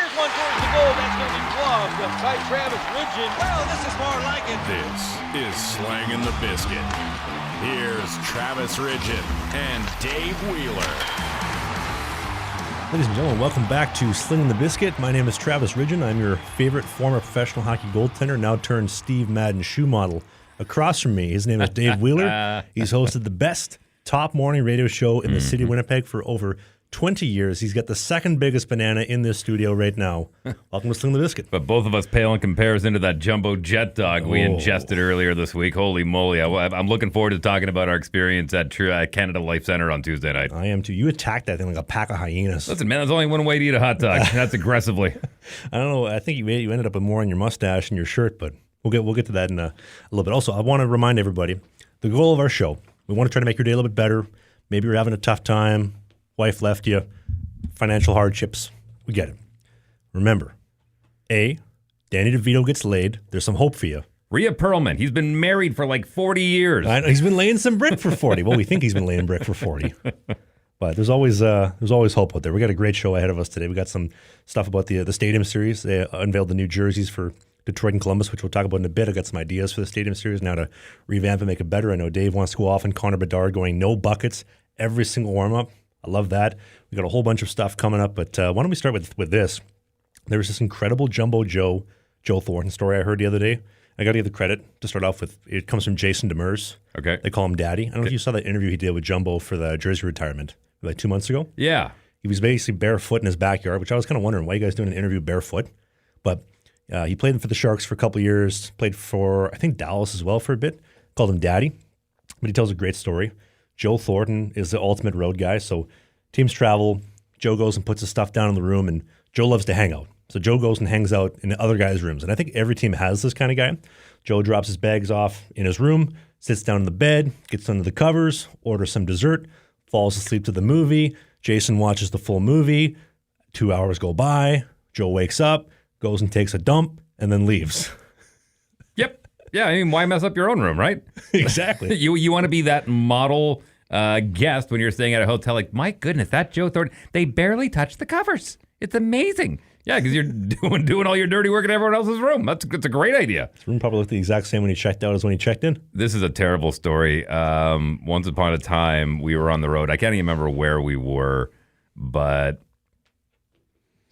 Here's one towards the goal. That's going to be gloved by Travis Ridgen. Well, this is more like it. This is Slangin The Bizkit. Here's Travis Ridgen and Dave Wheeler. Ladies and gentlemen, welcome back to Slangin The Bizkit. My name is Travis Ridgen. I'm your favorite former professional hockey goaltender, now turned Steve Madden shoe model. Across from me, his name is Dave Wheeler. He's hosted the best top morning radio show in the city of Winnipeg for over 20 years. He's got the second biggest banana in this studio right now. Welcome to Slingin' The Bizkit. But both of us pale in comparison to that jumbo jet dog we ingested earlier this week. Holy moly. I'm looking forward to talking about our experience at Canada Life Center on Tuesday night. I am too. You attacked that thing like a pack of hyenas. Listen, man, there's only one way to eat a hot dog. That's aggressively. I don't know. I think you ended up with more on your mustache and your shirt, but we'll get to that in a little bit. Also, I want to remind everybody, the goal of our show, we want to try to make your day a little bit better. Maybe you're having a tough time, wife left you, financial hardships. We get it. Remember, A, Danny Devito gets laid. There's some hope for you. Rhea Perlman, he's been married for like 40 years. I know, he's been laying some brick for 40. Well, we think he's been laying brick for 40. But there's always hope out there. We got a great show ahead of us today. We got some stuff about the Stadium Series. They unveiled the new jerseys for Detroit and Columbus, which we'll talk about in a bit. I got some ideas for the Stadium Series now to revamp and make it better. I know Dave wants to go off and Connor Bedard going no buckets every single warm-up. I love that. We got a whole bunch of stuff coming up, but why don't we start with this? There was this incredible Jumbo Joe Thornton story I heard the other day. I got to give the credit to start off with. It comes from Jason Demers. Okay. They call him Daddy. I don't know if you saw that interview he did with Jumbo for the jersey retirement like 2 months ago. Yeah. He was basically barefoot in his backyard, which I was kind of wondering, why are you guys doing an interview barefoot? But he played for the Sharks for a couple of years, played for, I think, Dallas as well for a bit. Called him Daddy. But he tells a great story. Joe Thornton is the ultimate road guy. So teams travel. Joe goes and puts his stuff down in the room, and Joe loves to hang out. So Joe goes and hangs out in the other guys' rooms. And I think every team has this kind of guy. Joe drops his bags off in his room, sits down in the bed, gets under the covers, orders some dessert, falls asleep to the movie. Jason watches the full movie. 2 hours go by. Joe wakes up, goes and takes a dump, and then leaves. Yep. Yeah, I mean, why mess up your own room, right? Exactly. You want to be that model guest when you're staying at a hotel. Like, my goodness, that Joe Thornton, they barely touch the covers. It's amazing. Yeah, because you're doing all your dirty work in everyone else's room. That's a great idea. His room probably looked the exact same when he checked out as when he checked in. This is a terrible story. Once upon a time, we were on the road. I can't even remember where we were, but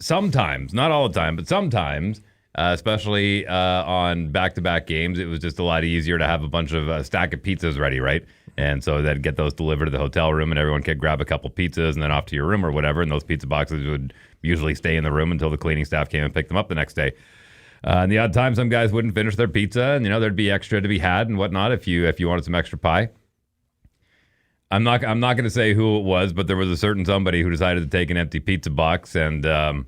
sometimes, not all the time, but sometimes, especially on back-to-back games, it was just a lot easier to have a bunch of a stack of pizzas ready, right? And so they'd get those delivered to the hotel room, and everyone could grab a couple pizzas and then off to your room or whatever, and those pizza boxes would usually stay in the room until the cleaning staff came and picked them up the next day. And the odd time, some guys wouldn't finish their pizza, and there'd be extra to be had and whatnot if you wanted some extra pie. I'm not going to say who it was, but there was a certain somebody who decided to take an empty pizza box and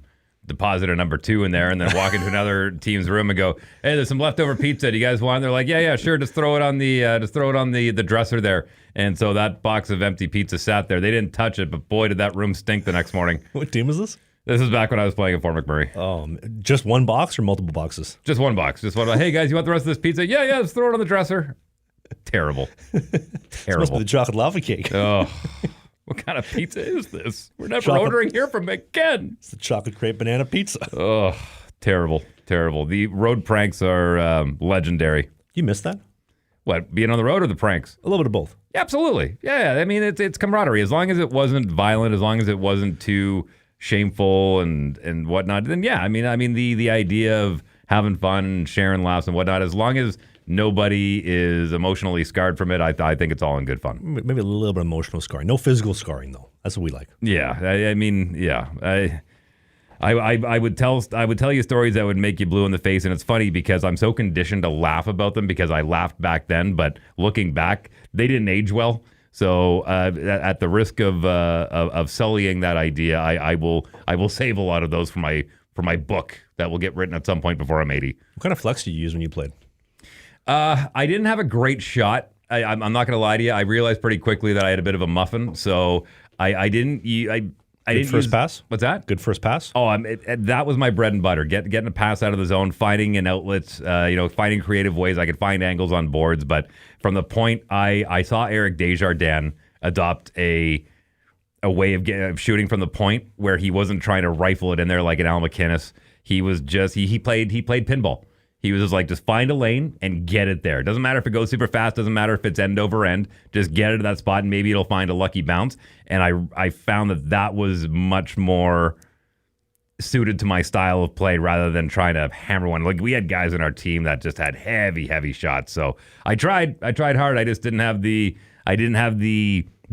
deposit a number 2 in there, and then walk into another team's room and go, "Hey, there's some leftover pizza. Do you guys want?" They're like, "Yeah, sure. Just throw it on the dresser there." And so that box of empty pizza sat there. They didn't touch it, but boy, did that room stink the next morning. What team was this? This is back when I was playing at Fort McMurray. Just one box or multiple boxes? Just one box. Just one. Hey guys, you want the rest of this pizza? Yeah. Just throw it on the dresser. Terrible. This must be the chocolate lava cake. Oh. What kind of pizza is this? We're never ordering here from again. It's the chocolate crepe banana pizza. Oh, terrible. The road pranks are legendary. You missed that? What, being on the road or the pranks? A little bit of both. Yeah, absolutely. Yeah, I mean, it's camaraderie. As long as it wasn't violent, as long as it wasn't too shameful and whatnot, then yeah, I mean the idea of having fun and sharing laughs and whatnot, as long as nobody is emotionally scarred from it, I think it's all in good fun. Maybe a little bit of emotional scarring. No physical scarring, though. That's what we like. Yeah, I mean, yeah. I would tell you stories that would make you blue in the face, and it's funny because I'm so conditioned to laugh about them because I laughed back then, but looking back, they didn't age well. So at the risk of sullying that idea, I will save a lot of those for my book that will get written at some point before I'm 80. What kind of flex did you use when you played? I didn't have a great shot. I'm not going to lie to you. I realized pretty quickly that I had a bit of a muffin, so I didn't. I didn't first pass. What's that? Good first pass. Oh, that was my bread and butter. Getting a pass out of the zone, finding an outlet, finding creative ways I could find angles on boards. But from the point I saw Eric Desjardins adopt a a way of shooting from the point where he wasn't trying to rifle it in there like an Al McInnes. He was just he played pinball. He was just find a lane and get it there. Doesn't matter if it goes super fast. Doesn't matter if it's end over end. Just get it to that spot and maybe it'll find a lucky bounce. And I found that was much more suited to my style of play rather than trying to hammer one. Like we had guys in our team that just had heavy shots. So I tried hard. I just didn't have the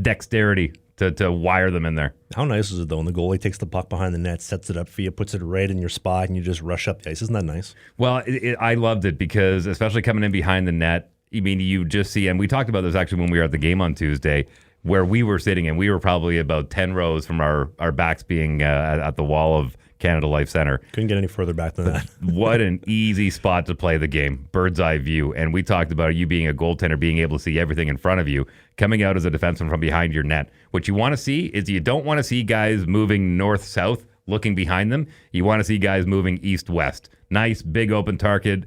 dexterity to wire them in there. How nice is it though when the goalie takes the puck behind the net, sets it up for you, puts it right in your spot, and you just rush up the ice? Isn't that nice? Well, I loved it because especially coming in behind the net, I mean, you just see, and we talked about this actually when we were at the game on Tuesday, where we were sitting, and we were probably about 10 rows from our backs being at the wall of Canada Life Center. Couldn't get any further back than that. What an easy spot to play the game. Bird's eye view. And we talked about you being a goaltender, being able to see everything in front of you, coming out as a defenseman from behind your net. What you want to see is you don't want to see guys moving north-south, looking behind them. You want to see guys moving east-west. Nice, big open target,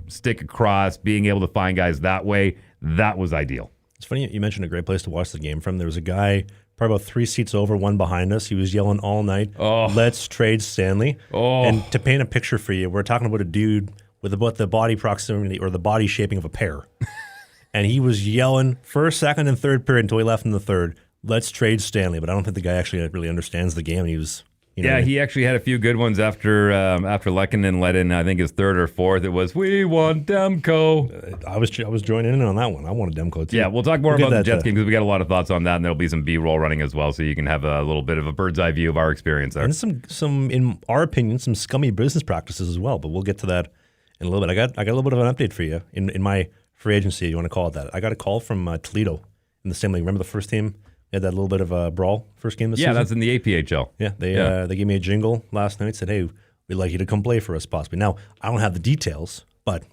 stick across, being able to find guys that way. That was ideal. It's funny you mentioned a great place to watch the game from. There was a guy probably about 3 seats over, one behind us. He was yelling all night, "Let's trade Stanley." And to paint a picture for you, we're talking about a dude with about the body proximity or the body shaping of a pear. And he was yelling first, second, and third period until he left in the third, "Let's trade Stanley." But I don't think the guy actually really understands the game. He was... he actually had a few good ones after Lehkonen let in, I think, his third or fourth. It was, "We want Demko." I was joining in on that one. I wanted Demko too. Yeah, we'll talk more about the Jets game because we got a lot of thoughts on that, and there'll be some B-roll running as well, so you can have a little bit of a bird's eye view of our experience there. And some, in our opinion, some scummy business practices as well. But we'll get to that in a little bit. I got a little bit of an update for you in my free agency. You want to call it that? I got a call from Toledo in the same league. Remember the first team? They had that little bit of a brawl first game this season? Yeah, that's in the APHL. Yeah, they gave me a jingle last night, said, "Hey, we'd like you to come play for us possibly." Now, I don't have the details, but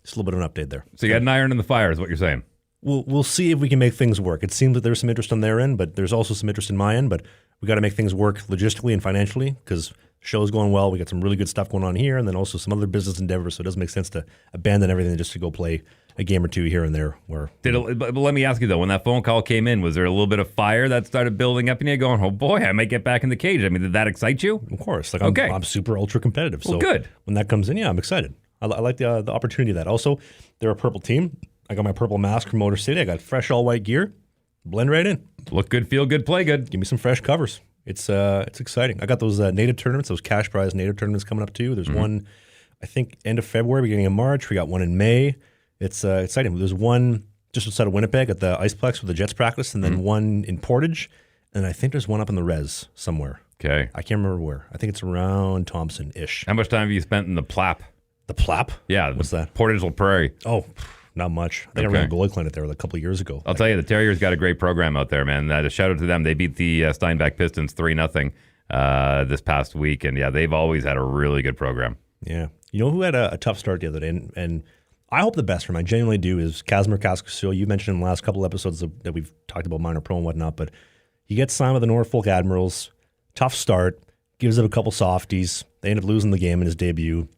just a little bit of an update there. So you got an iron in the fire is what you're saying. We'll see if we can make things work. It seems that there's some interest on their end, but there's also some interest in my end, but we got to make things work logistically and financially because the show's going well. We got some really good stuff going on here and then also some other business endeavors, so it doesn't make sense to abandon everything just to go play a game or two here and there. But let me ask you though, when that phone call came in, was there a little bit of fire that started building up in you going, "Oh boy, I might get back in the cage"? I mean, did that excite you? Of course. Okay. I'm super ultra competitive. Well, so good. When that comes in, I'm excited. I like the opportunity of that. Also, they're a purple team. I got my purple mask from Motor City. I got fresh all white gear. Blend right in. Look good, feel good, play good. Give me some fresh covers. It's exciting. I got those native tournaments, those cash prize native tournaments coming up too. There's one, I think, end of February, beginning of March. We got one in May. It's exciting. There's one just outside of Winnipeg at the Iceplex with the Jets practice, and then one in Portage, and I think there's one up in the Res somewhere. Okay. I can't remember where. I think it's around Thompson-ish. How much time have you spent in the Plap? The Plap? Yeah. What's that? Portage La Prairie. Oh, not much. I think I ran a goalie clinic there a couple of years ago. I'll tell you, the Terriers got a great program out there, man. A shout out to them. They beat the Steinbach Pistons 3-0 this past week, and yeah, they've always had a really good program. Yeah. You know who had a tough start the other day, and I hope the best for him, I genuinely do, is Kasimir Kaskisuo. You mentioned in the last couple of episodes that we've talked about minor pro and whatnot, but he gets signed with the Norfolk Admirals. Tough start. Gives it a couple softies. They end up losing the game in his debut.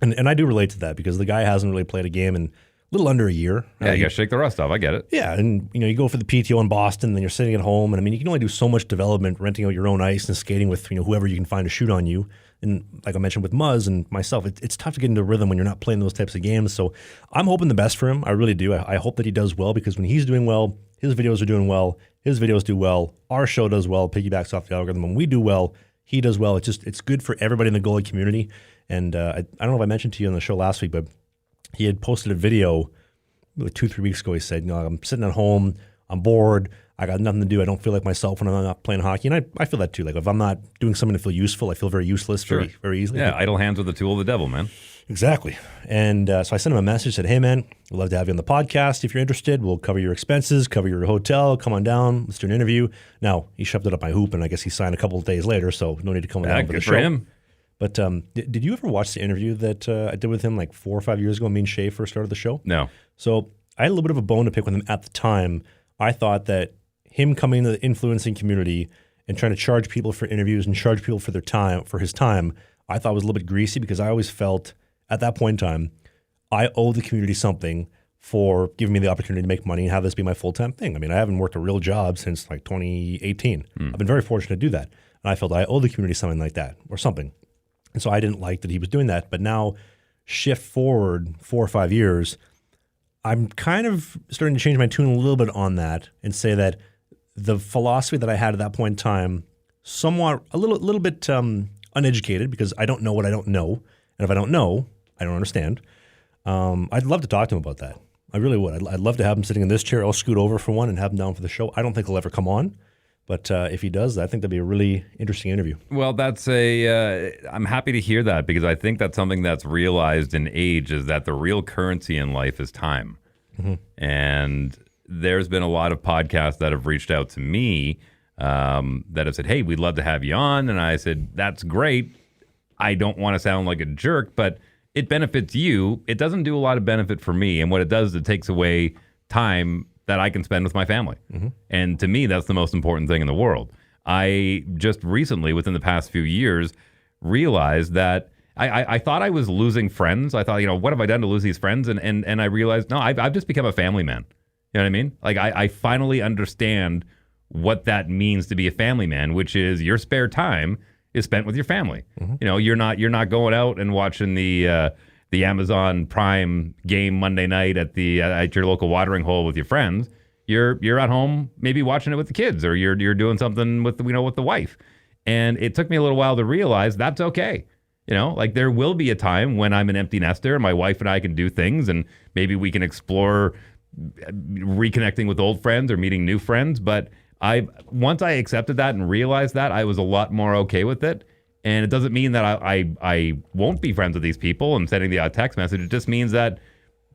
And I do relate to that because the guy hasn't really played a game in a little under a year. Yeah, you got to shake the rust off. I get it. Yeah, and you go for the PTO in Boston, and then you're sitting at home, and I mean, you can only do so much development, renting out your own ice and skating with whoever you can find to shoot on you. And like I mentioned with Muzz and myself, it's tough to get into rhythm when you're not playing those types of games. So I'm hoping the best for him. I really do. I hope that he does well because when he's doing well, his videos are doing well. His videos do well. Our show does well. Piggybacks off the algorithm. When we do well, he does well. It's good for everybody in the goalie community. And I don't know if I mentioned to you on the show last week, but he had posted a video 2-3 weeks ago. He said, I'm sitting at home. I'm bored. I got nothing to do. I don't feel like myself when I'm not playing hockey. And I feel that too. Like if I'm not doing something to feel useful, I feel very useless very, very easily. Yeah, idle hands are the tool of the devil, man. Exactly. And so I sent him a message, said, "Hey, man, we'd love to have you on the podcast. If you're interested, we'll cover your expenses, cover your hotel. Come on down. Let's do an interview." Now, he shoved it up my hoop, and I guess he signed a couple of days later, so no need to come down for the show. Good for him. But did you ever watch the interview that I did with him like 4 or 5 years ago when me and Shay first started the show? No. So I had a little bit of a bone to pick with him at the time. I thought that him coming into the influencing community and trying to charge people for interviews and charge people for their time, for his time, I thought was a little bit greasy because I always felt at that point in time, I owe the community something for giving me the opportunity to make money and have this be my full-time thing. I mean, I haven't worked a real job since like 2018. I've been very fortunate to do that. And I felt I owe the community something like that or something. And so I didn't like that he was doing that. But now shift forward 4 or 5 years, I'm kind of starting to change my tune a little bit on that and say that the philosophy that I had at that point in time, somewhat a little bit uneducated because I don't know what I don't know. And if I don't know, I don't understand. I'd love to talk to him about that. I really would. I'd love to have him sitting in this chair. I'll scoot over for one and have him down for the show. I don't think he'll ever come on. But if he does, I think that'd be a really interesting interview. Well, I'm happy to hear that because I think that's something that's realized in age is that the real currency in life is time. Mm-hmm. And there's been a lot of podcasts that have reached out to me that have said, hey, we'd love to have you on. And I said, that's great. I don't want to sound like a jerk, but it benefits you. It doesn't do a lot of benefit for me. And what it does is it takes away time that I can spend with my family. Mm-hmm. And to me, that's the most important thing in the world. I just recently, within the past few years, realized that I thought I was losing friends. I thought, what have I done to lose these friends? And I realized, no, I've just become a family man. You know what I mean? Like I finally understand what that means to be a family man, which is your spare time is spent with your family. Mm-hmm. You're not going out and watching the Amazon Prime game Monday night at your local watering hole with your friends. You're at home, maybe watching it with the kids, or you're doing something with the wife. And it took me a little while to realize that's okay. Like there will be a time when I'm an empty nester and my wife and I can do things, and maybe we can explore reconnecting with old friends or meeting new friends. But once I accepted that and realized that, I was a lot more okay with it. And it doesn't mean that I won't be friends with these people and sending the odd text message. It just means that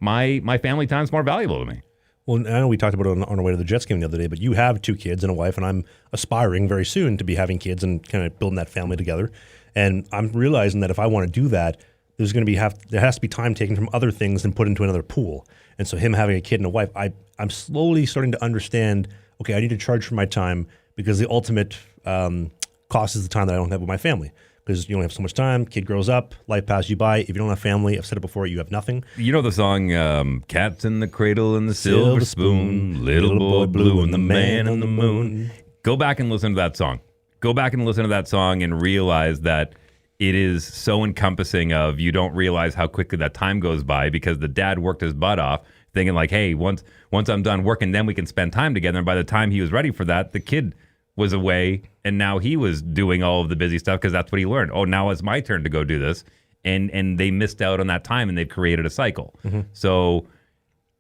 my family time is more valuable to me. Well, I know we talked about it on our way to the Jets game the other day, but you have 2 kids and a wife, and I'm aspiring very soon to be having kids and kind of building that family together. And I'm realizing that if I want to do that, there has to be time taken from other things and put into another pool. And so him having a kid and a wife, I'm slowly starting to understand, okay, I need to charge for my time because the ultimate cost is the time that I don't have with my family. Because you only have so much time, kid grows up, life passes you by. If you don't have family, I've said it before, you have nothing. You know the song, Cats in the Cradle and the Silver Spoon, Little Boy Blue and the Man on the Moon. Go back and listen to that song. Go back and listen to that song and realize that it is so encompassing of you don't realize how quickly that time goes by because the dad worked his butt off thinking like, hey, once I'm done working, then we can spend time together. And by the time he was ready for that, the kid was away, and now he was doing all of the busy stuff because that's what he learned. Oh, now it's my turn to go do this. And they missed out on that time, and they've created a cycle. Mm-hmm. So,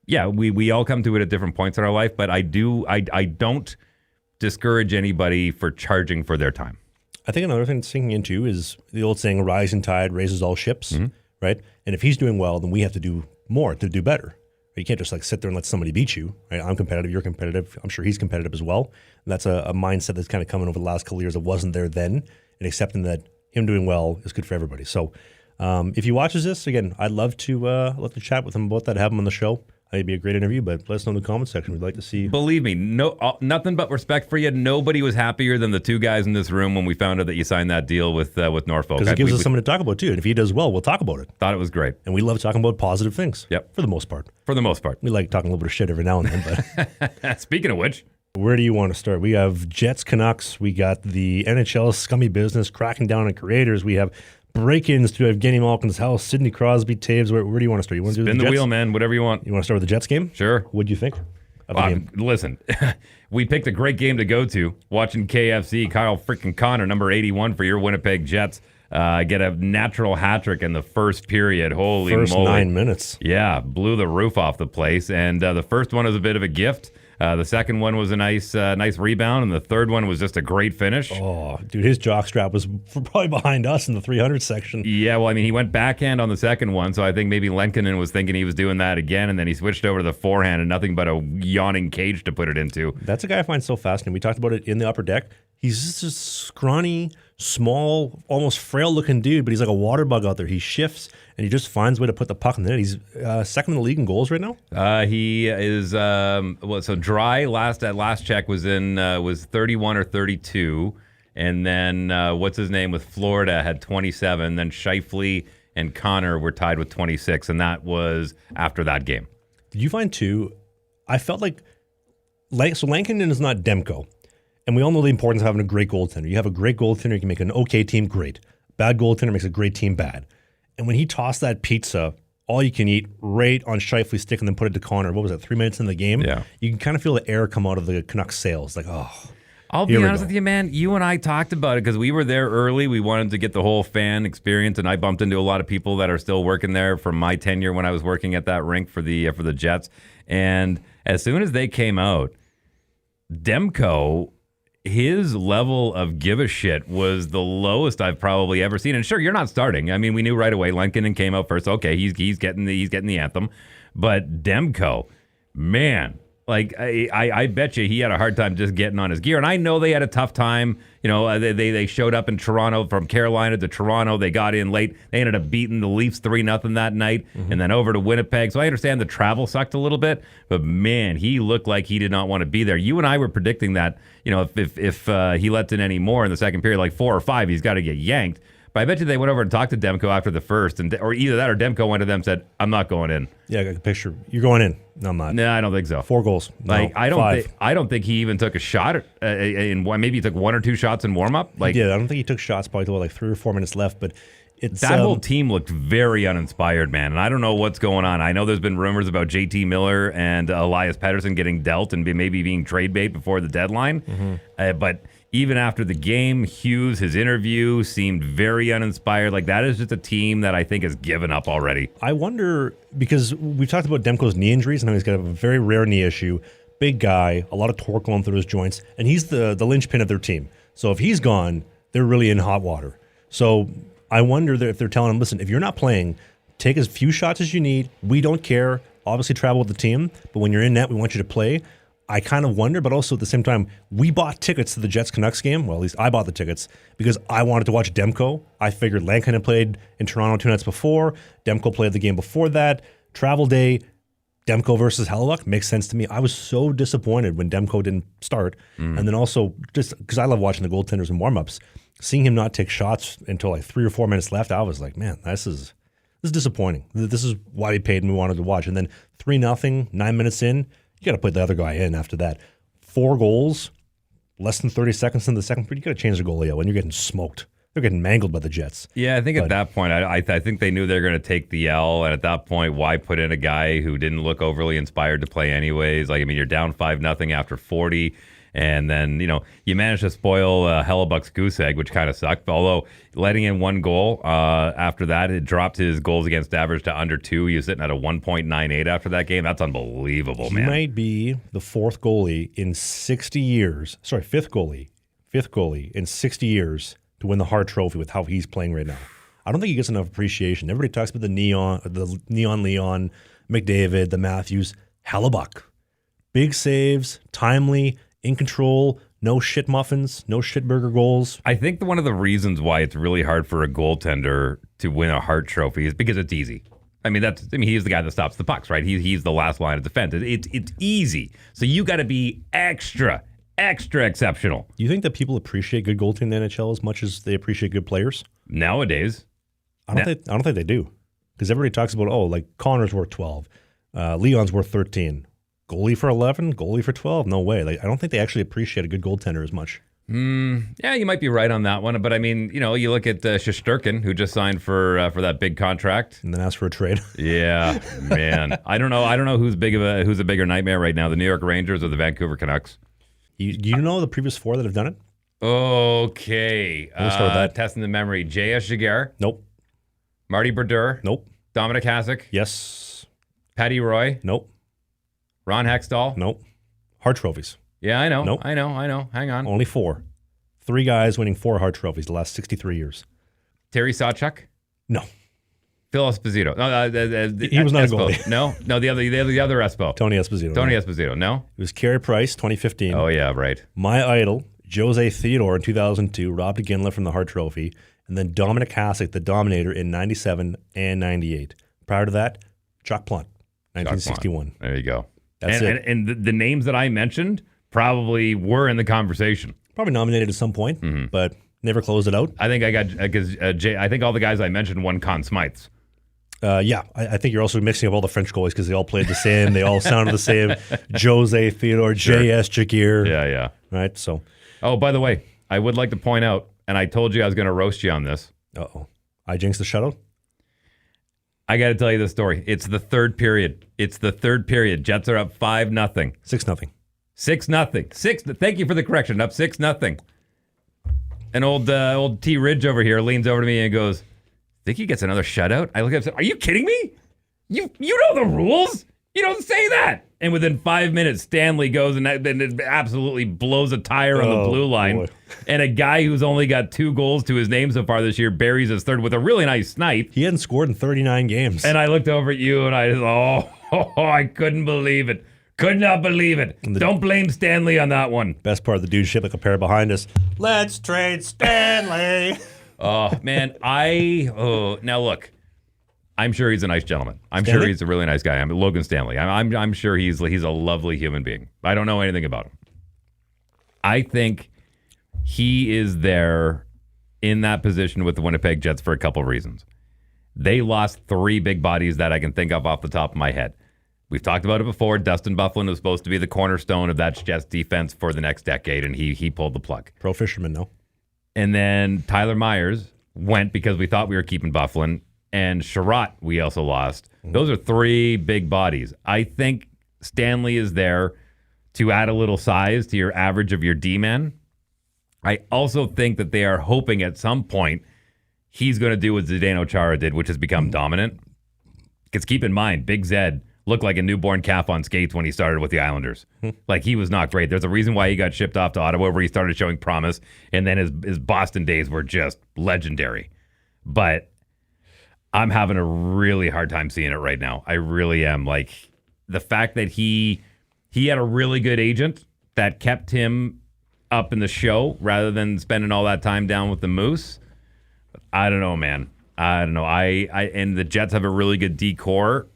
yeah, we all come to it at different points in our life, but I don't discourage anybody for charging for their time. I think another thing that's sinking into is the old saying, a rising tide raises all ships, mm-hmm. right? And if he's doing well, then we have to do more to do better. You can't just sit there and let somebody beat you. Right? I'm competitive, you're competitive. I'm sure he's competitive as well. And that's a mindset that's kind of coming over the last couple of years that wasn't there then, and accepting that him doing well is good for everybody. So if he watches this, again, I'd love to chat with him about that, have him on the show. It'd be a great interview, but let us know in the comment section. We'd like to see. Believe me, nothing but respect for you. Nobody was happier than the 2 guys in this room when we found out that you signed that deal with Norfolk. Because it gives us something to talk about, too. And if he does well, we'll talk about it. Thought it was great. And we love talking about positive things. Yep. For the most part. For the most part. We like talking a little bit of shit every now and then. But speaking of which. Where do you want to start? We have Jets Canucks. We got the NHL scummy business cracking down on creators. We have break-ins to Evgeni Malkin's house, Sidney Crosby, Taves. Where do you want to start? You want to do Spin the wheel, man. Whatever you want. You want to start with the Jets game? Sure. What do you think of the game? Listen, we picked a great game to go to. Watching KFC, Kyle freaking Connor, number 81 for your Winnipeg Jets, get a natural hat trick in the first period. Holy moly. First 9 minutes. Yeah, blew the roof off the place. And the first one was a bit of a gift. The second one was a nice rebound, and the third one was just a great finish. Oh, dude, his jockstrap was probably behind us in the 300 section. Yeah, well, I mean, he went backhand on the second one, so I think maybe Lenkinen was thinking he was doing that again, and then he switched over to the forehand, and nothing but a yawning cage to put it into. That's a guy I find so fascinating. We talked about it in the upper deck. He's just a scrawny, small, almost frail-looking dude, but he's like a water bug out there. He shifts, and he just finds a way to put the puck in the net. He's second in the league in goals right now. He is so Dry at last check was 31 or 32, and then what's his name with Florida had 27. Then Scheifele and Connor were tied with 26, and that was after that game. Did you find too? I felt like so Lankinen is not Demko, and we all know the importance of having a great goaltender. You have a great goaltender, you can make an okay team great. Bad goaltender makes a great team bad. And when he tossed that pizza, all you can eat, right on Scheifele's stick, and then put it to Connor, what was it, 3 minutes in the game? Yeah. You can kind of feel the air come out of the Canucks sails. Like, oh. I'll be honest with you, man. You and I talked about it because we were there early. We wanted to get the whole fan experience, and I bumped into a lot of people that are still working there from my tenure when I was working at that rink for the Jets. And as soon as they came out, Demko, his level of give a shit was the lowest I've probably ever seen. And sure, you're not starting. I mean, we knew right away Lankinen came out first. Okay, he's getting the anthem, but Demko, man. Like, I bet you he had a hard time just getting on his gear. And I know they had a tough time. You know, they showed up in Toronto from Carolina to Toronto. They got in late. They ended up beating the Leafs 3-0 that night and then over to Winnipeg. So I understand the travel sucked a little bit. But, man, he looked like he did not want to be there. You and I were predicting that, you know, if he lets in any more in the second period, like 4 or 5, he's got to get yanked. But I bet you they went over and talked to Demko after the first, or either that or Demko went to them and said, I'm not going in. Yeah, I got a picture. You're going in. No, I'm not. No, I don't think so. 4 goals. Like, no, I don't think he even took a shot in one. Maybe he took 1 or 2 shots in warm up. Like, yeah, I don't think he took shots. Probably like 3 or 4 minutes left. But it's that whole team looked very uninspired, man. And I don't know what's going on. I know there's been rumors about JT Miller and Elias Pettersson getting dealt and maybe being trade bait before the deadline. But even after the game, Hughes, his interview seemed very uninspired. Like, that is just a team that I think has given up already. I wonder, because we've talked about Demko's knee injuries, and he's got a very rare knee issue. Big guy, a lot of torque going through his joints, and he's the linchpin of their team. So if he's gone, they're really in hot water. So I wonder if they're telling him, listen, if you're not playing, take as few shots as you need. We don't care. Obviously travel with the team, but when you're in net, we want you to play. I kind of wonder, but also at the same time, we bought tickets to the Jets-Canucks game. Well, at least I bought the tickets because I wanted to watch Demko. I figured Lankinen played in Toronto 2 nights before. Demko played the game before that. Travel day, Demko versus Hellebuyck makes sense to me. I was so disappointed when Demko didn't start. And then also, just because I love watching the goaltenders and warm-ups, seeing him not take shots until like 3 or 4 minutes left, I was like, man, this is disappointing. This is why we paid and we wanted to watch. And then 3-0, 9 minutes in, you got to put the other guy in after that. 4 goals, less than 30 seconds in the second period. You got to change the goalie out when you're getting smoked. They're getting mangled by the Jets. Yeah, I think at that point, I think they knew they were going to take the L. And at that point, why put in a guy who didn't look overly inspired to play anyways? Like, I mean, you're down 5-0 after 40. And then, you know, you managed to spoil Hellebuck's goose egg, which kind of sucked. Although letting in 1 goal after that, it dropped his goals against average to under 2. He was sitting at a 1.98 after that game. That's unbelievable, man. He might be the 4th goalie in 60 years. Sorry, 5th goalie in 60 years to win the Hart Trophy with how he's playing right now. I don't think he gets enough appreciation. Everybody talks about the neon Leon, McDavid, the Matthews, Hellebuyck. Big saves, timely, in control, no shit muffins, no shitburger goals. I think one of the reasons why it's really hard for a goaltender to win a Hart Trophy is because it's easy. I mean, he's the guy that stops the pucks, right? He's the last line of defense. It's easy. So you got to be extra exceptional. You think that people appreciate good goaltending in the NHL as much as they appreciate good players? Nowadays. I don't think they do. Because everybody talks about, like Connor's worth 12. Leon's worth 13. Goalie for 11, goalie for 12? No way. Like, I don't think they actually appreciate a good goaltender as much. Yeah, you might be right on that one. But I mean, you know, you look at Shesterkin, who just signed for that big contract, and then asked for a trade. Yeah, man. I don't know who's a bigger nightmare right now, the New York Rangers or the Vancouver Canucks. You know the previous 4 that have done it? Okay. Let's start with that. Testing the memory. J.S. Giguere. Nope. Marty Brodeur. Nope. Dominic Hasek. Yes. Patty Roy. Nope. Ron Hextall. Nope. Hart trophies. Yeah, I know. Nope. I know. Hang on. Only 4. 3 guys winning 4 Hart trophies the last 63 years. Terry Sawchuk. No. Phil Esposito. No, he was not Espo. a goalie. No, the other Espo. Tony Esposito. Tony Esposito. No. It was Carey Price, 2015. Oh yeah, right. My idol, Jose Theodore in 2002, robbed Ginla from the Hart Trophy, and then Dominic Hasek, the Dominator, in 97 and 98. Prior to that, Chuck Plante, 1961. There you go. That's it. And the names that I mentioned probably were in the conversation. Probably nominated at some point, but never closed it out. I think I got because I think all the guys I mentioned won Conn Smythes. Yeah, I think you're also mixing up all the French goalies because they all played the same. They all sounded the same. Jose, Theodore, J.S. Jagir. Yeah. Right, so. Oh, by the way, I would like to point out, and I told you I was going to roast you on this. Uh-oh. I jinxed the shutout? I got to tell you the story. It's the third period. Jets are up 5-0. 6-0. 6-0. Thank you for the correction. Up 6-0. And old T. Ridge over here leans over to me and goes, think he gets another shutout? I look at him and say, are you kidding me? You know the rules. You don't say that. And within 5 minutes, Stanley goes and absolutely blows a tire on the blue line. Boy. And a guy who's only got 2 goals to his name so far this year buries his third with a really nice snipe. He hadn't scored in 39 games. And I looked over at you and I just, I couldn't believe it. Could not believe it. Don't blame Stanley on that one. Best part of the dude shit like a pair behind us. Let's trade Stanley. Oh, man. Now look. I'm sure he's a nice gentleman. I'm Stanley? sure he's a really nice guy. Logan Stanley. I'm sure he's a lovely human being. I don't know anything about him. I think he is there in that position with the Winnipeg Jets for a couple of reasons. They lost 3 big bodies that I can think of off the top of my head. We've talked about it before. Dustin Byfuglien was supposed to be the cornerstone of that Jets defense for the next decade, and he pulled the plug. Pro fisherman, no? And then Tyler Myers went because we thought we were keeping Byfuglien. And Sherratt, we also lost. Those are 3 big bodies. I think Stanley is there to add a little size to your average of your D-man. I also think that they are hoping at some point he's going to do what Zdeno Chara did, which has become dominant. Because keep in mind, Big Zed looked like a newborn calf on skates when he started with the Islanders. Like, he was not great. There's a reason why he got shipped off to Ottawa, where he started showing promise, and then his Boston days were just legendary. But I'm having a really hard time seeing it right now. I really am. Like, the fact that he had a really good agent that kept him up in the show rather than spending all that time down with the Moose. I don't know, man. I don't know. And the Jets have a really good D-core.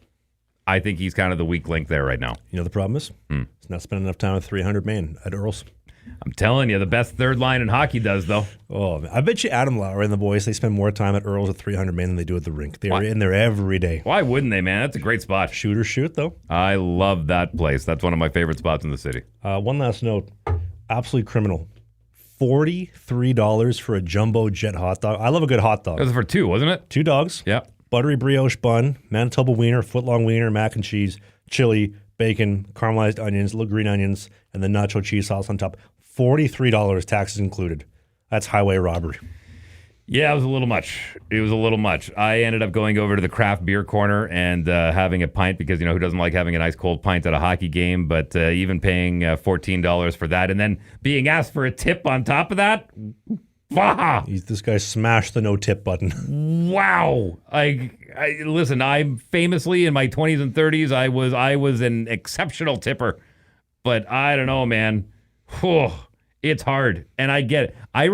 I think he's kind of the weak link there right now. You know the problem is? He's not spending enough time with 300 man at Earls. I'm telling you, the best third line in hockey does, though. Oh, man. I bet you Adam Lowry and the boys, they spend more time at Earls at 300 man than they do at the rink. They're in there every day. Why wouldn't they, man? That's a great spot. Shoot or shoot, though. I love that place. That's one of my favorite spots in the city. One last note. Absolutely criminal. $43 for a jumbo jet hot dog. I love a good hot dog. That was for 2, wasn't it? 2 dogs. Yeah. Buttery brioche bun, Manitoba wiener, foot-long wiener, mac and cheese, chili, bacon, caramelized onions, little green onions, and the nacho cheese sauce on top. $43, taxes included. That's highway robbery. Yeah, it was a little much. I ended up going over to the craft beer corner and having a pint because, who doesn't like having a nice cold pint at a hockey game, but even paying $14 for that and then being asked for a tip on top of that, This guy smashed the no-tip button. Wow. Listen, I'm famously in my 20s and 30s, I was an exceptional tipper, but I don't know, man. It's hard, and I get it. I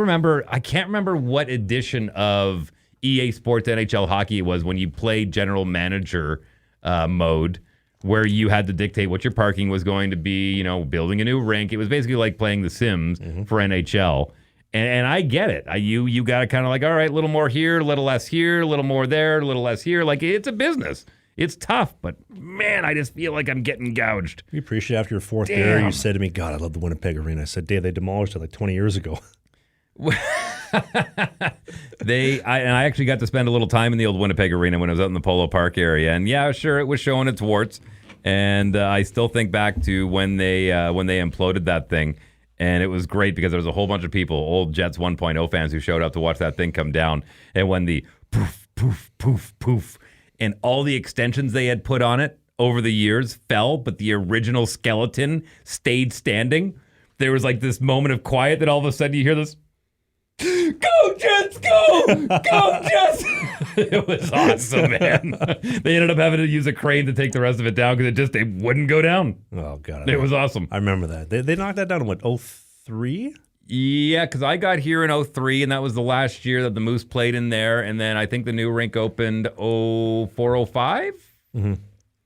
can't remember what edition of EA Sports NHL Hockey it was when you played general manager mode, where you had to dictate what your parking was going to be, building a new rink. It was basically like playing The Sims for NHL. And I get it. You got to kind of like, all right, a little more here, a little less here, a little more there, a little less here. Like, it's a business. It's tough, but man, I just feel like I'm getting gouged. We appreciate after your 4th beer, you said to me, God, I love the Winnipeg Arena. I said, Dave, they demolished it like 20 years ago. I actually got to spend a little time in the old Winnipeg Arena when I was out in the Polo Park area. And yeah, sure, it was showing its warts. And I still think back to when they imploded that thing. And it was great because there was a whole bunch of people, old Jets 1.0 fans, who showed up to watch that thing come down. And when the poof, poof, poof, poof, and all the extensions they had put on it over the years fell, but the original skeleton stayed standing, there was like this moment of quiet that all of a sudden you hear this, go Jets, go! Go Jets! It was awesome, man. They ended up having to use a crane to take the rest of it down because it wouldn't go down. Oh, God. It was awesome. I remember that. They knocked that down in what, 03? Yeah, because I got here in 03, and that was the last year that the Moose played in there. And then I think the new rink opened 04, 05? Mm-hmm.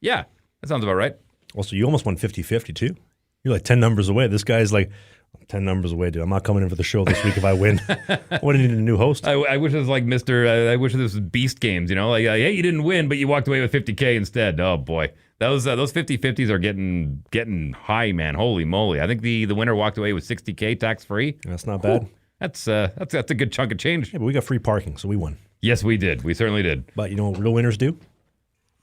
Yeah, that sounds about right. Also, you almost won 50-50, too. You're like 10 numbers away. This guy's like 10 numbers away, dude. I'm not coming in for the show this week if I win. I would have needed a new host. I wish it was like I wish this was Beast Games, you know? Like, hey, you didn't win, but you walked away with $50K instead. Oh, boy. Those 50-50s are getting high, man. Holy moly. I think the winner walked away with $60K tax-free. That's not bad. That's a good chunk of change. Yeah, but we got free parking, so we won. Yes, we did. We certainly did. But you know what real winners do?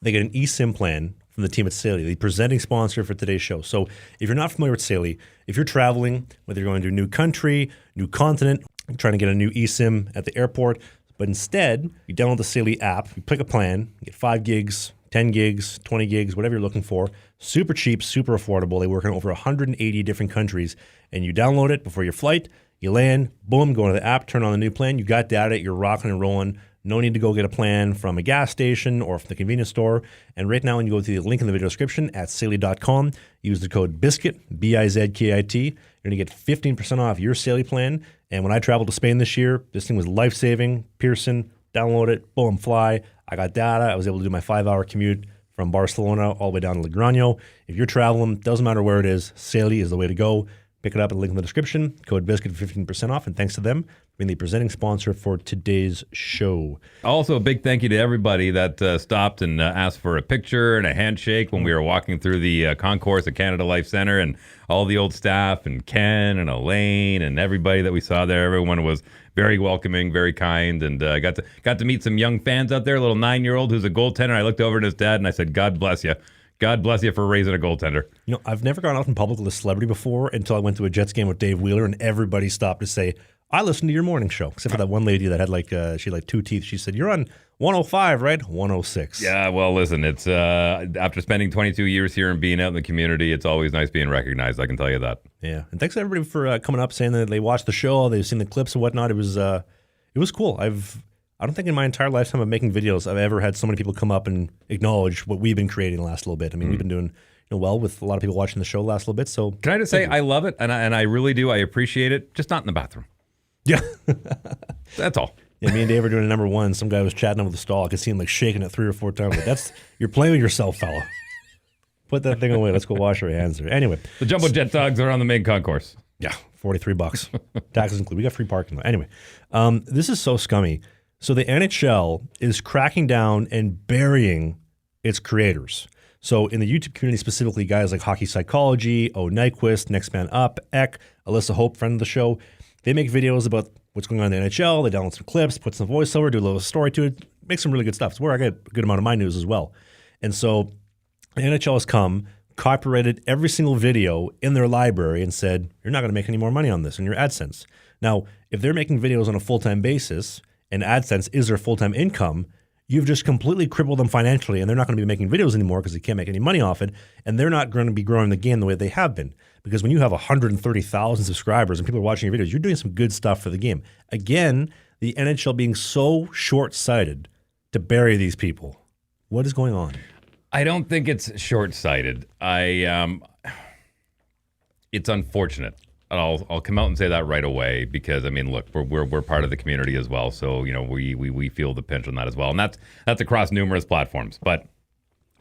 They get an eSIM plan from the team at Saily, the presenting sponsor for today's show. So if you're not familiar with Saily, if you're traveling, whether you're going to a new country, new continent, trying to get a new eSIM at the airport, but instead, you download the Saily app, you pick a plan, you get 5 gigs, 10 gigs, 20 gigs, whatever you're looking for. Super cheap, super affordable. They work in over 180 different countries. And you download it before your flight, you land, boom, go into the app, turn on the new plan. You got data, you're rocking and rolling. No need to go get a plan from a gas station or from the convenience store. And right now, when you go to the link in the video description at Saily.com, use the code BIZKIT, B-I-Z-K-I-T. You're going to get 15% off your Saily plan. And when I traveled to Spain this year, this thing was life-saving. Pearson, download it, boom, fly. I got data. I was able to do my 5-hour commute from Barcelona all the way down to Logroño. If you're traveling, doesn't matter where it is, Saily is the way to go. Pick it up at the link in the description. Code BIZKIT for 15% off. And thanks to them being the presenting sponsor for today's show. Also, a big thank you to everybody that stopped and asked for a picture and a handshake when we were walking through the concourse at Canada Life Center, and all the old staff and Ken and Elaine and everybody that we saw there. Everyone was very welcoming, very kind, and I got to meet some young fans out there. A little 9-year-old who's a goaltender. I looked over at his dad and I said, "God bless you. God bless you for raising a goaltender." You know, I've never gone out in public with a celebrity before until I went to a Jets game with Dave Wheeler, and everybody stopped to say, "I listened to your morning show." Except for that one lady that had she had like 2 teeth. She said, "You're on 105, right?" 106. Yeah, well, listen, it's after spending 22 years here and being out in the community, it's always nice being recognized. I can tell you that. Yeah, and thanks to everybody for coming up, saying that they watched the show, they've seen the clips and whatnot. It was cool. I don't think in my entire lifetime of making videos I've ever had so many people come up and acknowledge what we've been creating the last little bit. I mean, we've been doing well with a lot of people watching the show the last little bit. So can I just say I love it, and I really do. I appreciate it. Just not in the bathroom. Yeah, that's all. Yeah, me and Dave were doing a number one. Some guy was chatting over the stall. I could see him like shaking it 3 or 4 times. Like, you're playing with yourself, fella. Put that thing away. Let's go wash our hands there. Anyway, the Jumbo Jet dogs are on the main concourse. Yeah, $43. Taxes included. We got free parking though. Anyway, this is so scummy. So the NHL is cracking down and burying its creators. So in the YouTube community specifically, guys like Hockey Psychology, O Nyquist, Next Man Up, Eck, Alyssa Hope, friend of the show, they make videos about what's going on in the NHL. They download some clips, put some voiceover, do a little story to it, make some really good stuff. It's where I get a good amount of my news as well. And so the NHL has come, copyrighted every single video in their library and said, you're not going to make any more money on this in your AdSense. Now, if they're making videos on a full-time basis and AdSense is their full-time income, you've just completely crippled them financially, and they're not going to be making videos anymore because they can't make any money off it, and they're not going to be growing the game the way they have been. Because when you have 130,000 subscribers and people are watching your videos, you're doing some good stuff for the game. Again, the NHL being so short-sighted to bury these people. What is going on? I don't think it's short-sighted. It's unfortunate. I'll come out and say that right away because I mean, look, we're part of the community as well, so you know we feel the pinch on that as well, and that's across numerous platforms. But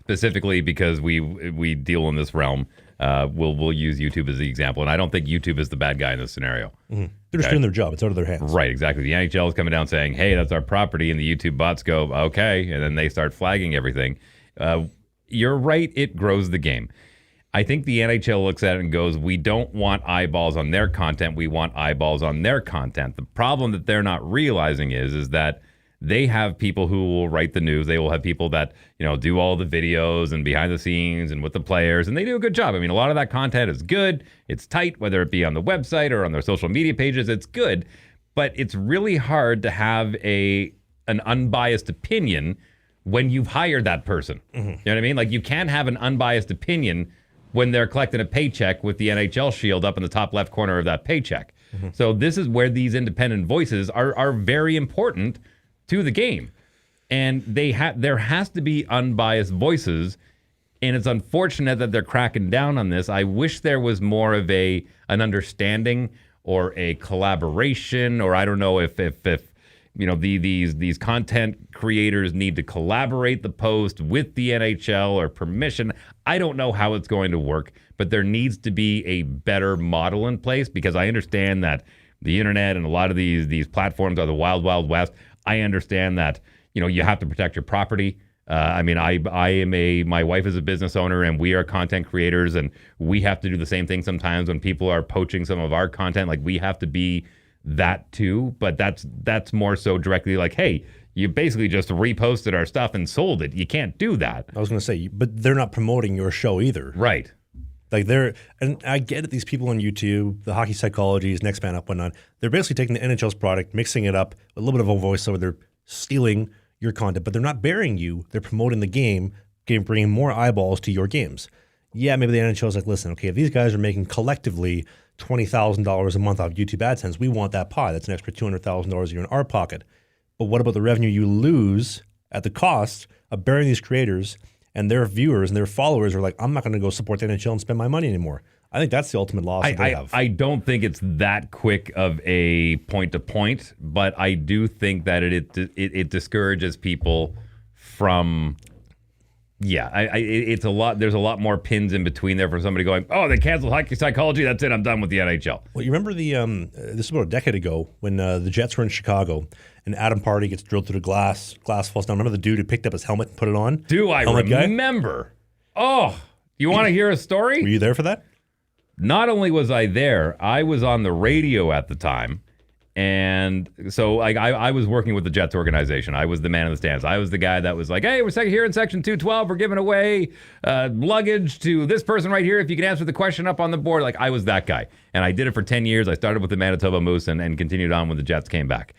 specifically because we deal in this realm, we'll use YouTube as the example, and I don't think YouTube is the bad guy in this scenario. Mm-hmm. They're just doing their job; it's out of their hands. Right, exactly. The NHL is coming down saying, "Hey, that's our property," and the YouTube bots go, "Okay," and then they start flagging everything. You're right; it grows the game. I think the NHL looks at it and goes, we don't want eyeballs on their content. We want eyeballs on their content. The problem that they're not realizing is that they have people who will write the news. They will have people that, do all the videos and behind the scenes and with the players, and they do a good job. I mean, a lot of that content is good. It's tight, whether it be on the website or on their social media pages. It's good, but it's really hard to have an unbiased opinion when you've hired that person. Mm-hmm. You know what I mean? Like, you can't have an unbiased opinion when they're collecting a paycheck with the NHL shield up in the top left corner of that paycheck. Mm-hmm. So this is where these independent voices are very important to the game. And there has to be unbiased voices, and it's unfortunate that they're cracking down on this. I wish there was more of an understanding or a collaboration, or I don't know if these content creators need to collaborate the post with the NHL or permission. I don't know how it's going to work, but there needs to be a better model in place, because I understand that the internet and a lot of these platforms are the wild, wild west. I understand that, you have to protect your property. My wife is a business owner and we are content creators, and we have to do the same thing sometimes when people are poaching some of our content. Like, we have to be that too, but that's more so directly like, hey, you basically just reposted our stuff and sold it. You can't do that. I was going to say, but they're not promoting your show either. Right. Like, and I get it, these people on YouTube, the Hockey Psychologies, Next Man Up, whatnot, they're basically taking the NHL's product, mixing it up, a little bit of a voiceover, they're stealing your content, but they're not burying you. They're promoting the game, bringing more eyeballs to your games. Yeah, maybe the NHL is like, listen, okay, if these guys are making collectively $20,000 a month off YouTube AdSense, we want that pie. That's an extra $200,000 a year in our pocket. But what about the revenue you lose at the cost of burying these creators, and their viewers and their followers are like, I'm not going to go support the NHL and spend my money anymore. I think that's the ultimate loss that they have. I don't think it's that quick of a point-to-point, but I do think that it discourages people from... Yeah, it's a lot. There's a lot more pins in between there from somebody going, oh, they canceled Hockey Psychology. That's it. I'm done with the NHL. Well, you remember this is about a decade ago when the Jets were in Chicago and Adam Party gets drilled through the glass falls down. Remember the dude who picked up his helmet and put it on? Do I remember? Guy? Oh, you want to hear a story? Were you there for that? Not only was I there, I was on the radio at the time. And so I was working with the Jets organization. I was the man in the stands. I was the guy that was like, hey, we're here in section 212. We're giving away luggage to this person right here. If you can answer the question up on the board. Like, I was that guy. And I did it for 10 years. I started with the Manitoba Moose and continued on when the Jets came back.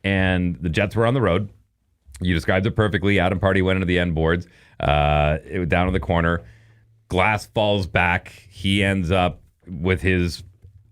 And the Jets were on the road. You described it perfectly. Adam Party went into the end boards. It was down in the corner. Glass falls back. He ends up with his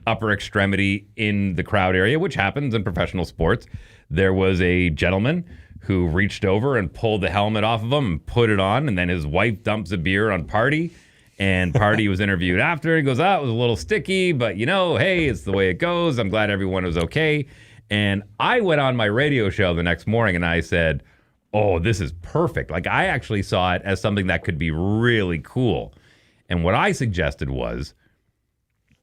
upper extremity in the crowd area, which happens in professional sports. There was a gentleman who reached over and pulled the helmet off of him and put it on, and then his wife dumps a beer on Party, and Party was interviewed after. He goes, it was a little sticky, but hey, it's the way it goes. I'm glad everyone was okay. And I went on my radio show the next morning and I said, oh, this is perfect. Like, I actually saw it as something that could be really cool. And what I suggested was,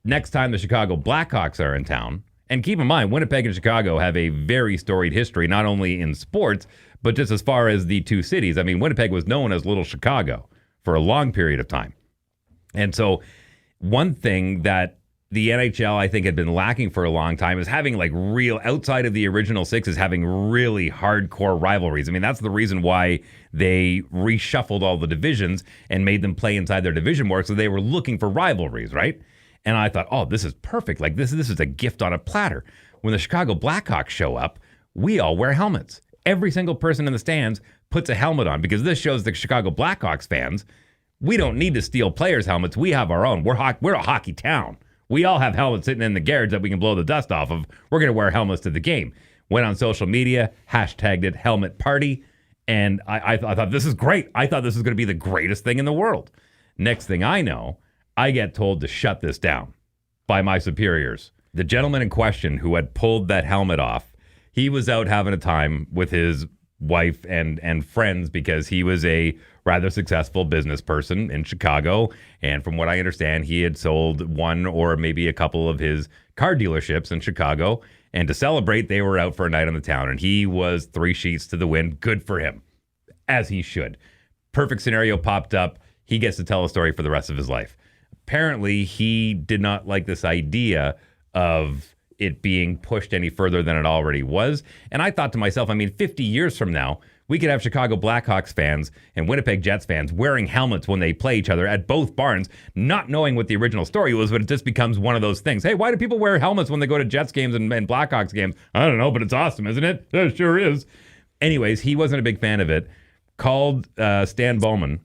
next time the Chicago Blackhawks are in town, and keep in mind, Winnipeg and Chicago have a very storied history, not only in sports, but just as far as the two cities. I mean, Winnipeg was known as Little Chicago for a long period of time. And so one thing that the NHL, I think, had been lacking for a long time is having real, outside of the original six, is having really hardcore rivalries. I mean, that's the reason why they reshuffled all the divisions and made them play inside their division more, so they were looking for rivalries, right? And I thought, oh, this is perfect. Like, this is a gift on a platter. When the Chicago Blackhawks show up, we all wear helmets. Every single person in the stands puts a helmet on, because this shows the Chicago Blackhawks fans, we don't need to steal players' helmets. We have our own. We're a hockey town. We all have helmets sitting in the garage that we can blow the dust off of. We're going to wear helmets to the game. Went on social media, hashtagged it Helmet Party, and I thought, this is great. I thought this was going to be the greatest thing in the world. Next thing I know, I get told to shut this down by my superiors. The gentleman in question who had pulled that helmet off, he was out having a time with his wife and friends, because he was a rather successful business person in Chicago. And from what I understand, he had sold one or maybe a couple of his car dealerships in Chicago. And to celebrate, they were out for a night on the town. And he was 3 sheets to the wind. Good for him, as he should. Perfect scenario popped up. He gets to tell a story for the rest of his life. Apparently, he did not like this idea of it being pushed any further than it already was. And I thought to myself, 50 years from now, we could have Chicago Blackhawks fans and Winnipeg Jets fans wearing helmets when they play each other at both barns, not knowing what the original story was, but it just becomes one of those things. Hey, why do people wear helmets when they go to Jets games and Blackhawks games? I don't know, but it's awesome, isn't it? It sure is. Anyways, he wasn't a big fan of it. Called Stan Bowman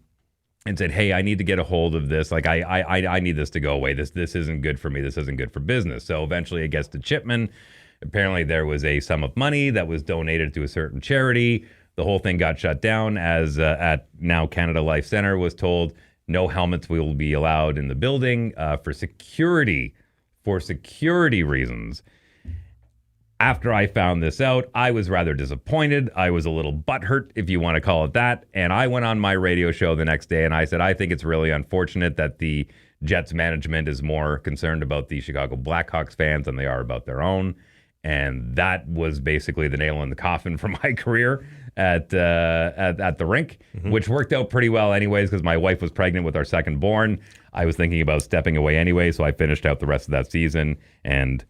and said, hey, I need to get a hold of this. Like, I need this to go away. This isn't good for me. This isn't good for business. So eventually it gets to Chipman. Apparently there was a sum of money that was donated to a certain charity. The whole thing got shut down, as at now Canada Life Center was told no helmets will be allowed in the building for security reasons. After I found this out, I was rather disappointed. I was a little butthurt, if you want to call it that. And I went on my radio show the next day and I said, I think it's really unfortunate that the Jets management is more concerned about the Chicago Blackhawks fans than they are about their own. And that was basically the nail in the coffin for my career at the rink, which worked out pretty well anyways because my wife was pregnant with our second born. I was thinking about stepping away anyway, so I finished out the rest of that season, and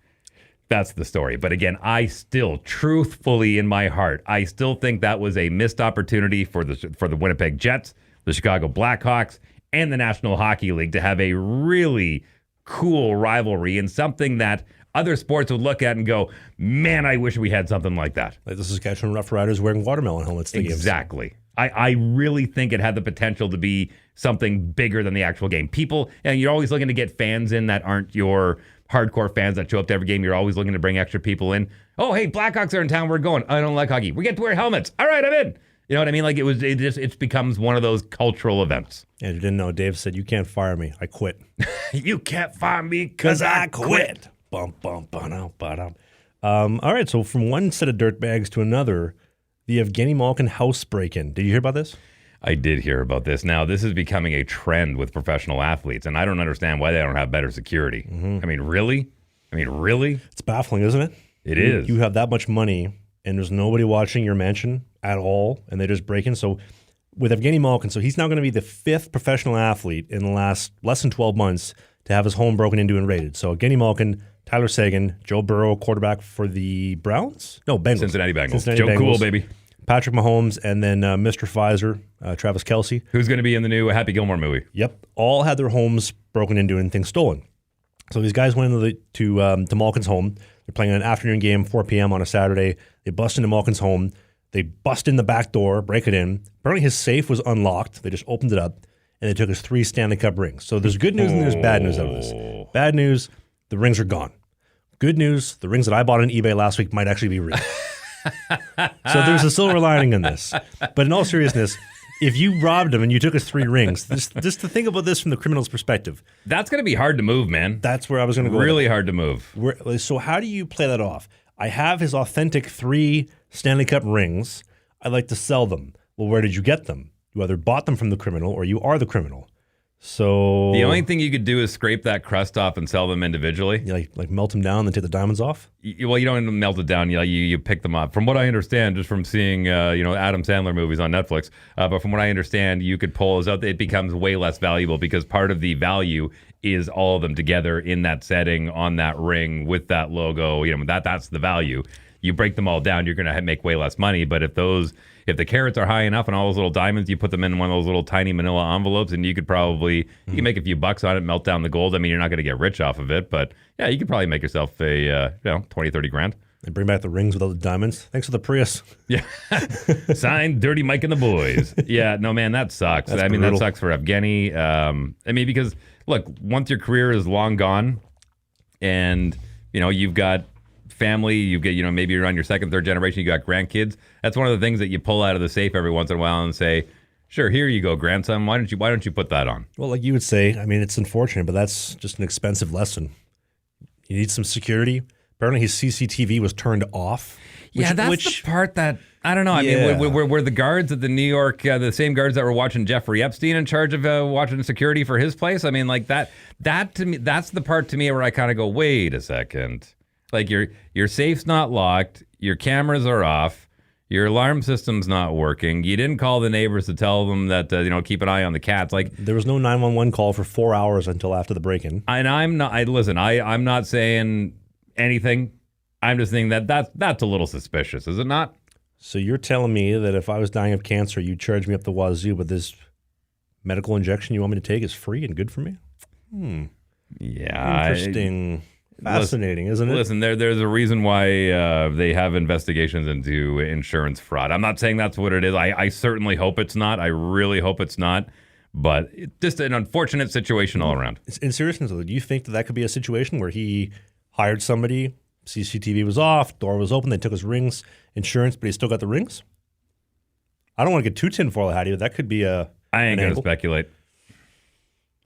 that's the story. But again, I still, truthfully in my heart, I still think that was a missed opportunity for the Winnipeg Jets, the Chicago Blackhawks, and the National Hockey League to have a really cool rivalry in something that other sports would look at and go, man, I wish we had something like that. Like the Saskatchewan Rough Riders wearing watermelon helmets. Exactly. I really think it had the potential to be something bigger than the actual game. People, and you're always looking to get fans in that aren't your hardcore fans that show up to every game. You're always looking to bring extra people in. Oh, hey, Blackhawks are in town. We're going. I don't like hockey. We get to wear helmets. All right, I'm in. You know what I mean? Like it becomes one of those cultural events. And you didn't know. Dave said, "You can't fire me. I quit." You can't fire me because I quit. Bum, bum, ba-dum, ba-dum. All right, so from one set of dirtbags to another, the Evgeni Malkin house break-in. Did you hear about this? I did hear about this. Now, this is becoming a trend with professional athletes, and I don't understand why they don't have better security. I mean, really? It's baffling, isn't it? It is. You have that much money, and there's nobody watching your mansion at all, and they just break in. So with Evgeni Malkin, so he's now going to be the 5th professional athlete in the last less than 12 months to have his home broken into and raided. So Evgeni Malkin, Tyler Seguin, Joe Burrow, quarterback for the Browns? No, Bengals. Cincinnati Bengals. Cool, baby. Patrick Mahomes, and then Mr. Pfizer, Travis Kelce. Who's going to be in the new Happy Gilmore movie? Yep. All had their homes broken into and things stolen. So these guys went to Malkin's home. They're playing an afternoon game, 4 p.m. on a Saturday. They bust into Malkin's home. They bust in the back door, break it in. Apparently his safe was unlocked. They just opened it up, and they took his 3 Stanley Cup rings. So there's good news and there's bad news out of this. Bad news, the rings are gone. Good news, the rings that I bought on eBay last week might actually be real. So there's a silver lining in this. But in all seriousness, if you robbed him and you took his 3 rings, just to think about this from the criminal's perspective. That's going to be hard to move, man. That's where I was going to go. Really hard to move. So how do you play that off? I have his authentic 3 Stanley Cup rings. I'd like to sell them. Well, where did you get them? You either bought them from the criminal or you are the criminal. So the only thing you could do is scrape that crust off and sell them individually. You like melt them down and take the diamonds off? Well, you don't melt it down. You pick them up. From what I understand, just from seeing Adam Sandler movies on Netflix, but from what I understand, you could pull those out. It becomes way less valuable because part of the value is all of them together in that setting on that ring with that logo. That's the value. You break them all down, you're going to make way less money. But if the carats are high enough and all those little diamonds, you put them in one of those little tiny manila envelopes and you could probably you can make a few bucks on it, melt down the gold. I mean, you're not going to get rich off of it, but yeah, you could probably make yourself a 20, 30 grand. And bring back the rings without the diamonds. Thanks for the Prius. Yeah. Signed Dirty Mike and the Boys. Yeah, no, man, that sucks. That's brutal. That sucks for Evgeni. Because look, once your career is long gone and, you've got family, you get, maybe you're on your second, third generation, you got grandkids. That's one of the things that you pull out of the safe every once in a while and say, sure, here you go, grandson. Why don't you put that on? Well, like you would say, it's unfortunate, but that's just an expensive lesson. You need some security. Apparently his CCTV was turned off. That's the part that, I don't know. Were the guards at the New York, the same guards that were watching Jeffrey Epstein in charge of watching security for his place? That to me, that's the part to me where I kind of go, wait a second. Like your safe's not locked, your cameras are off, your alarm system's not working. You didn't call the neighbors to tell them that keep an eye on the cats. Like there was no 911 call for 4 hours until after the break-in. And I'm not saying anything. I'm just saying that's a little suspicious, is it not? So you're telling me that if I was dying of cancer, you'd charge me up the wazoo, but this medical injection you want me to take is free and good for me? Yeah. Interesting. Fascinating, isn't it? Listen, there's a reason why they have investigations into insurance fraud. I'm not saying that's what it is. I certainly hope it's not. I really hope it's not. But it's just an unfortunate situation all around. In seriousness, though, do you think that could be a situation where he hired somebody, CCTV was off, door was open, they took his rings, insurance, but he still got the rings? I don't want to get too tinfoil hat here. That could be a I ain't going to speculate.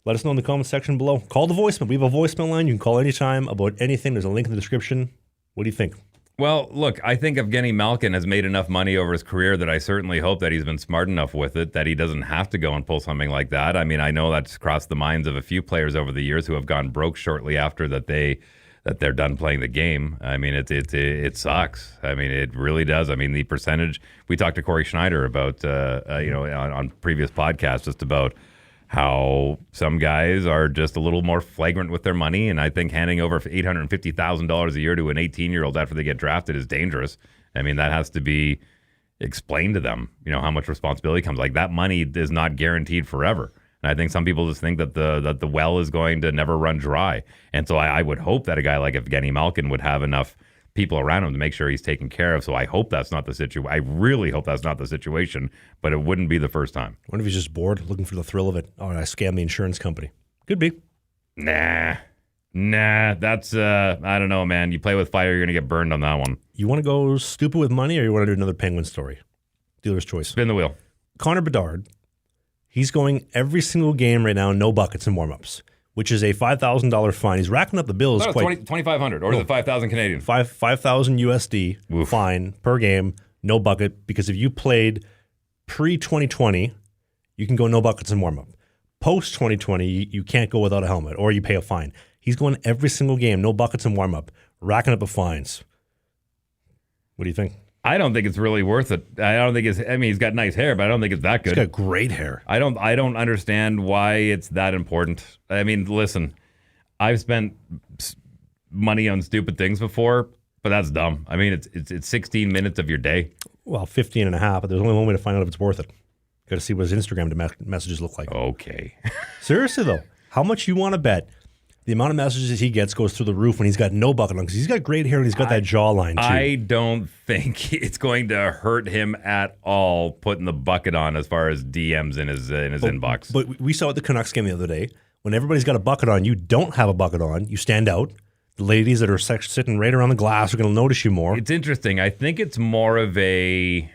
Let us know in the comment section below. Call the voicemail. We have a voicemail line. You can call anytime about anything. There's a link in the description. What do you think? Well, look, I think Evgeni Malkin has made enough money over his career that I certainly hope that he's been smart enough with it that he doesn't have to go and pull something like that. I mean, I know that's crossed the minds of a few players over the years who have gone broke shortly after that they're done playing the game. I mean, it sucks. I mean, it really does. I mean, the percentage we talked to Corey Schneider about, on previous podcasts, just about how some guys are just a little more flagrant with their money, and I think handing over $850,000 a year to an 18-year-old after they get drafted is dangerous. I mean, that has to be explained to them. How much responsibility comes. Like, that money is not guaranteed forever. And I think some people just think that the well is going to never run dry. And so I would hope that a guy like Evgeni Malkin would have enough people around him to make sure he's taken care of. So I hope that's not the situation. I really hope that's not the situation, but it wouldn't be the first time. What if he's just bored, looking for the thrill of it? Oh, I scammed the insurance company. Could be. Nah, that's, I don't know, man. You play with fire, you're going to get burned on that one. You want to go stupid with money, or you want to do another Penguin story? Dealer's choice. Spin the wheel. Connor Bedard, he's going every single game right now, no buckets and warm-ups, which is a $5,000 fine. He's racking up the bills. 2,500, or is it 5,000 Canadian? 5,000 USD Oof. fine per game, no bucket, because if you played pre-2020, you can go no buckets and warm-up. Post-2020, you can't go without a helmet, or you pay a fine. He's going every single game, no buckets and warm-up, racking up the fines. What do you think? I don't think it's really worth it. I don't think he's got nice hair, but I don't think it's that good. He's got great hair. I don't understand why it's that important. I mean, listen, I've spent money on stupid things before, but that's dumb. I mean, it's 16 minutes of your day. Well, 15 and a half, but there's only one way to find out if it's worth it. Got to see what his Instagram messages look like. Okay. Seriously, though, how much you want to bet the amount of messages he gets goes through the roof when he's got no bucket on? Because he's got great hair and he's got that jawline, too. I don't think it's going to hurt him at all putting the bucket on as far as DMs in his inbox. But we saw at the Canucks game the other day, when everybody's got a bucket on, you don't have a bucket on, you stand out. The ladies that are sitting right around the glass are going to notice you more. It's interesting. I think it's more of a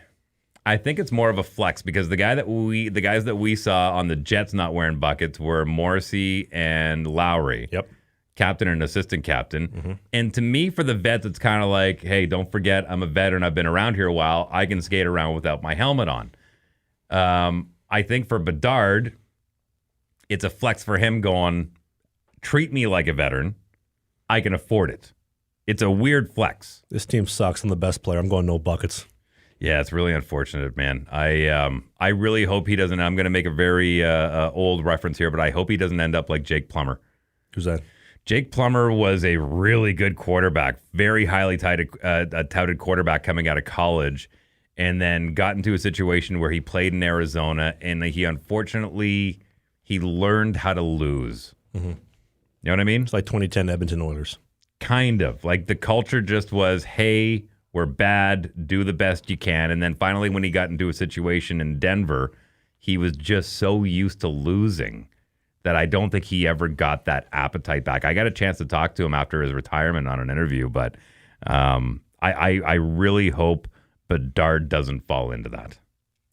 flex, because the guys that we saw on the Jets not wearing buckets were Morrissey and Lowry. Yep. Captain and assistant captain. Mm-hmm. And to me, for the vets, it's kind of like, hey, don't forget, I'm a veteran. I've been around here a while. I can skate around without my helmet on. I think for Bedard, it's a flex for him going, treat me like a veteran. I can afford it. It's a weird flex. This team sucks. I'm the best player. I'm going no buckets. Yeah, it's really unfortunate, man. I really hope he doesn't. I'm going to make a very old reference here, but I hope he doesn't end up like Jake Plummer. Who's that? Jake Plummer was a really good quarterback, very highly touted quarterback coming out of college, and then got into a situation where he played in Arizona, and he learned how to lose. Mm-hmm. You know what I mean? It's like 2010 Edmonton Oilers. Kind of. Like the culture just was, hey, we're bad, do the best you can. And then finally when he got into a situation in Denver, he was just so used to losing that I don't think he ever got that appetite back. I got a chance to talk to him after his retirement on an interview, but I really hope Bedard doesn't fall into that.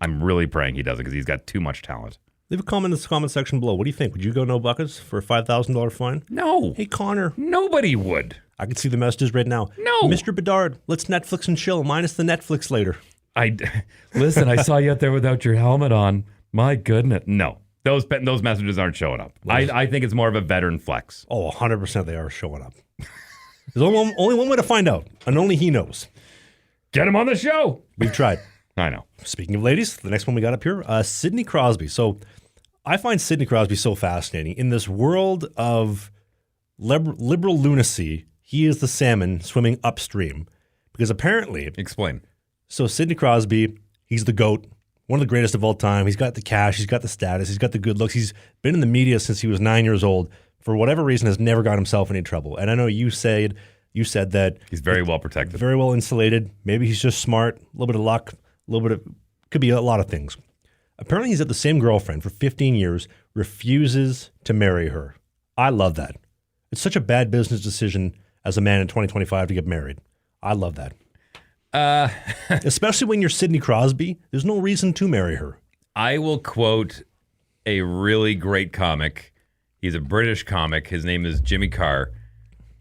I'm really praying he doesn't, because he's got too much talent. Leave a comment in the comment section below. What do you think? Would you go no buckets for a $5,000 fine? No. Hey, Connor. Nobody would. I can see the messages right now. No. Mr. Bedard, let's Netflix and chill, minus the Netflix later. Listen, I saw you out there without your helmet on. My goodness. No. Those messages aren't showing up. I think it's more of a veteran flex. Oh, 100% they are showing up. There's only one way to find out, and only he knows. Get him on the show. We've tried. I know. Speaking of ladies, the next one we got up here, Sidney Crosby. So I find Sidney Crosby so fascinating. In this world of liberal lunacy, he is the salmon swimming upstream. Because apparently... Explain. So Sidney Crosby, he's the GOAT, one of the greatest of all time. He's got the cash, he's got the status, he's got the good looks. He's been in the media since he was 9 years old. For whatever reason, has never got himself in any trouble. And I know you said that... He's very well protected. Very well insulated. Maybe he's just smart, a little bit of luck, a little bit of... Could be a lot of things. Apparently, he's had the same girlfriend for 15 years, refuses to marry her. I love that. It's such a bad business decision as a man in 2025 to get married. I love that. Especially when you're Sidney Crosby, there's no reason to marry her. I will quote a really great comic. He's a British comic. His name is Jimmy Carr.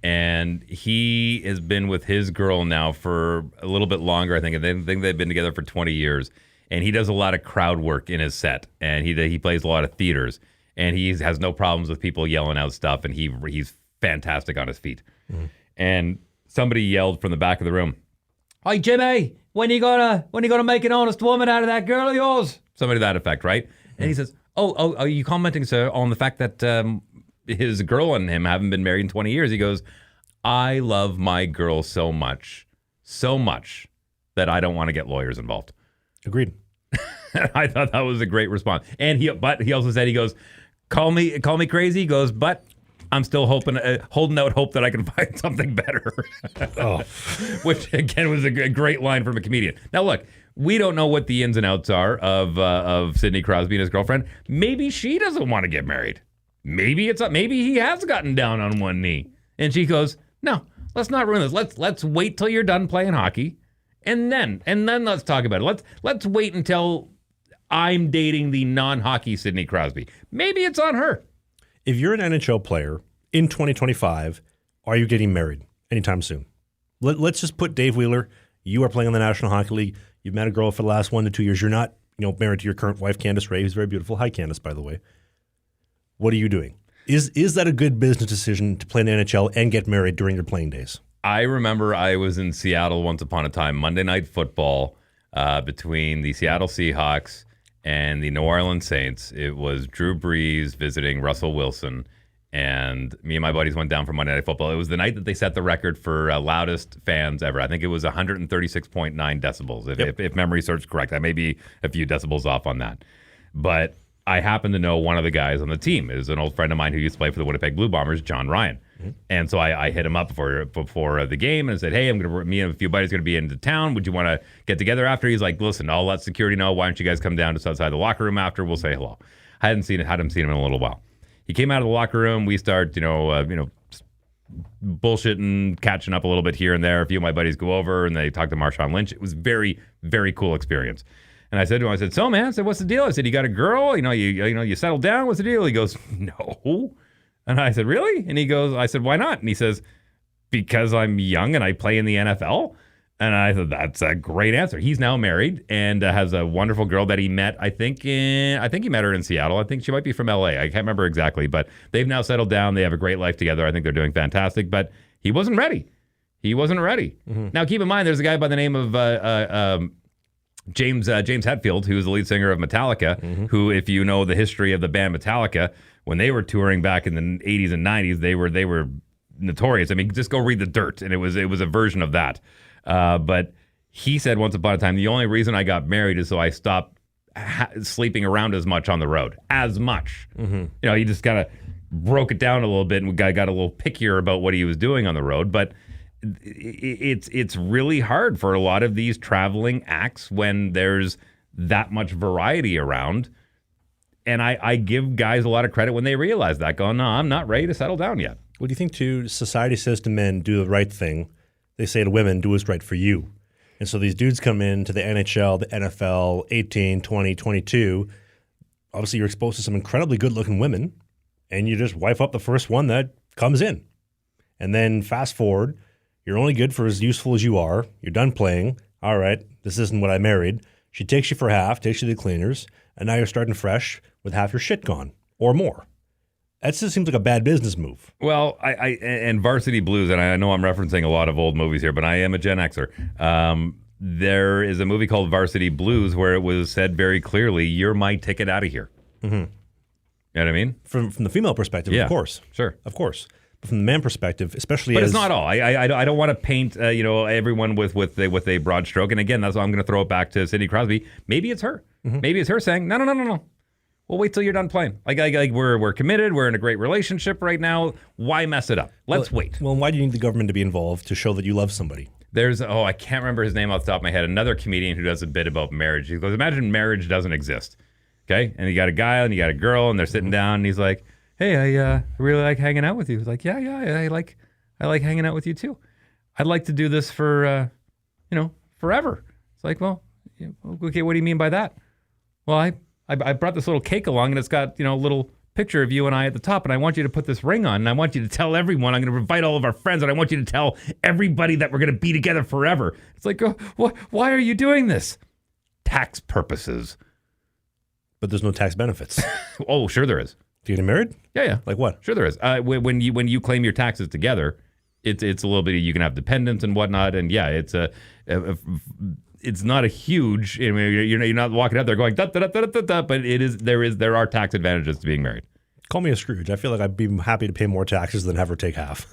And he has been with his girl now for a little bit longer, I think. I think they've been together for 20 years. And he does a lot of crowd work in his set. And he plays a lot of theaters. And he has no problems with people yelling out stuff. And he's fantastic on his feet. Mm-hmm. And somebody yelled from the back of the room, "Hey, Jimmy, when you gonna make an honest woman out of that girl of yours?" Somebody to that effect, right? Mm-hmm. And he says, oh, are you commenting, sir, on the fact that his girl and him haven't been married in 20 years? He goes, "I love my girl so much that I don't want to get lawyers involved." Agreed. I thought that was a great response. And he also said, he goes, call me crazy. He goes, but I'm still holding out hope that I can find something better. Which again was a great line from a comedian. Now look, we don't know what the ins and outs are of Sidney Crosby and his girlfriend. Maybe she doesn't want to get married. Maybe he has gotten down on one knee. And she goes, "No, let's not ruin this. Let's wait till you're done playing hockey. And then let's talk about it. Let's wait until I'm dating the non-hockey Sidney Crosby. Maybe it's on her." If you're an NHL player in 2025, are you getting married anytime soon? Let's just put Dave Wheeler. You are playing in the National Hockey League. You've met a girl for the last 1 to 2 years. You're not, married to your current wife, Candice Ray, who's very beautiful. Hi, Candice, by the way. What are you doing? Is that a good business decision to play in the NHL and get married during your playing days? I remember I was in Seattle once upon a time, Monday Night Football, between the Seattle Seahawks and the New Orleans Saints. It was Drew Brees visiting Russell Wilson, and me and my buddies went down for Monday Night Football. It was the night that they set the record for loudest fans ever. I think it was 136.9 decibels, if memory serves correct. I may be a few decibels off on that. But I happen to know one of the guys on the team is an old friend of mine who used to play for the Winnipeg Blue Bombers, John Ryan. Mm-hmm. And so I hit him up before the game and said, "Hey, me and a few buddies going to be into town. Would you want to get together after?" He's like, "Listen, I'll let security know. Why don't you guys come down just outside the locker room after? We'll say hello." I hadn't seen him in a little while. He came out of the locker room. We start, bullshitting, catching up a little bit here and there. A few of my buddies go over and they talk to Marshawn Lynch. It was very, very cool experience. And I said to him, "So, man," I said, "what's the deal?" I said, "You got a girl? You settled down? What's the deal?" He goes, "No." And I said, "Really?" And I said, "Why not?" And he says, "Because I'm young and I play in the NFL." And I said, "That's a great answer." He's now married and has a wonderful girl that he met. I think he met her in Seattle. I think she might be from LA. I can't remember exactly, but they've now settled down. They have a great life together. I think they're doing fantastic. But he wasn't ready. Mm-hmm. Now, keep in mind, there's a guy by the name of James Hetfield, who's the lead singer of Metallica, mm-hmm. who, if you know the history of the band Metallica, when they were touring back in the 80s and 90s, they were notorious. I mean, just go read The Dirt, and it was a version of that. But he said once upon a time, the only reason I got married is so I stopped sleeping around as much on the road. As much. Mm-hmm. He just kind of broke it down a little bit and got a little pickier about what he was doing on the road. But it's really hard for a lot of these traveling acts when there's that much variety around. And I give guys a lot of credit when they realize that, going, "No, I'm not ready to settle down yet." What do you think, too? Society says to men, do the right thing. They say to women, do what's right for you. And so these dudes come into the NHL, the NFL, 18, 20, 22. Obviously, you're exposed to some incredibly good-looking women, and you just wife up the first one that comes in. And then fast forward, you're only good for as useful as you are. You're done playing. All right, this isn't what I married. She takes you for half, takes you to the cleaners, and now you're starting fresh with half your shit gone or more. That just seems like a bad business move. Well, and Varsity Blues, and I know I'm referencing a lot of old movies here, but I am a Gen Xer. There is a movie called Varsity Blues where it was said very clearly, "You're my ticket out of here." Mm-hmm. You know what I mean? From the female perspective, yeah, of course. Sure. Of course. But from the man perspective, especially But it's not all. I don't want to paint everyone with a broad stroke. And again, that's why I'm going to throw it back to Sidney Crosby. Maybe it's her. Mm-hmm. Maybe it's her saying, no. We'll wait till you're done playing. Like we're committed. We're in a great relationship right now. Why mess it up? Let's wait. Well, why do you need the government to be involved to show that you love somebody? There's, I can't remember his name off the top of my head, another comedian who does a bit about marriage. He goes, imagine marriage doesn't exist. Okay? And you got a guy and you got a girl and they're sitting down and he's like, "Hey, I really like hanging out with you." He's like, yeah, I like hanging out with you too. I'd like to do this for, forever. It's like, well, okay, what do you mean by that? Well, I brought this little cake along and it's got, little picture of you and I at the top, and I want you to put this ring on, and I want you to tell everyone, I'm going to invite all of our friends, and I want you to tell everybody that we're going to be together forever. It's like, why are you doing this? Tax purposes. But there's no tax benefits. Oh, sure there is. Do you get married? Yeah. Like what? Sure there is. When you claim your taxes together, it's a little bit, you can have dependents and whatnot, and yeah, it's not a huge. I mean, you're not walking out there going da da da da da da. But there are tax advantages to being married. Call me a Scrooge. I feel like I'd be happy to pay more taxes than have her take half.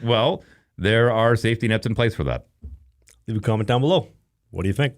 Well, there are safety nets in place for that. Leave a comment down below. What do you think?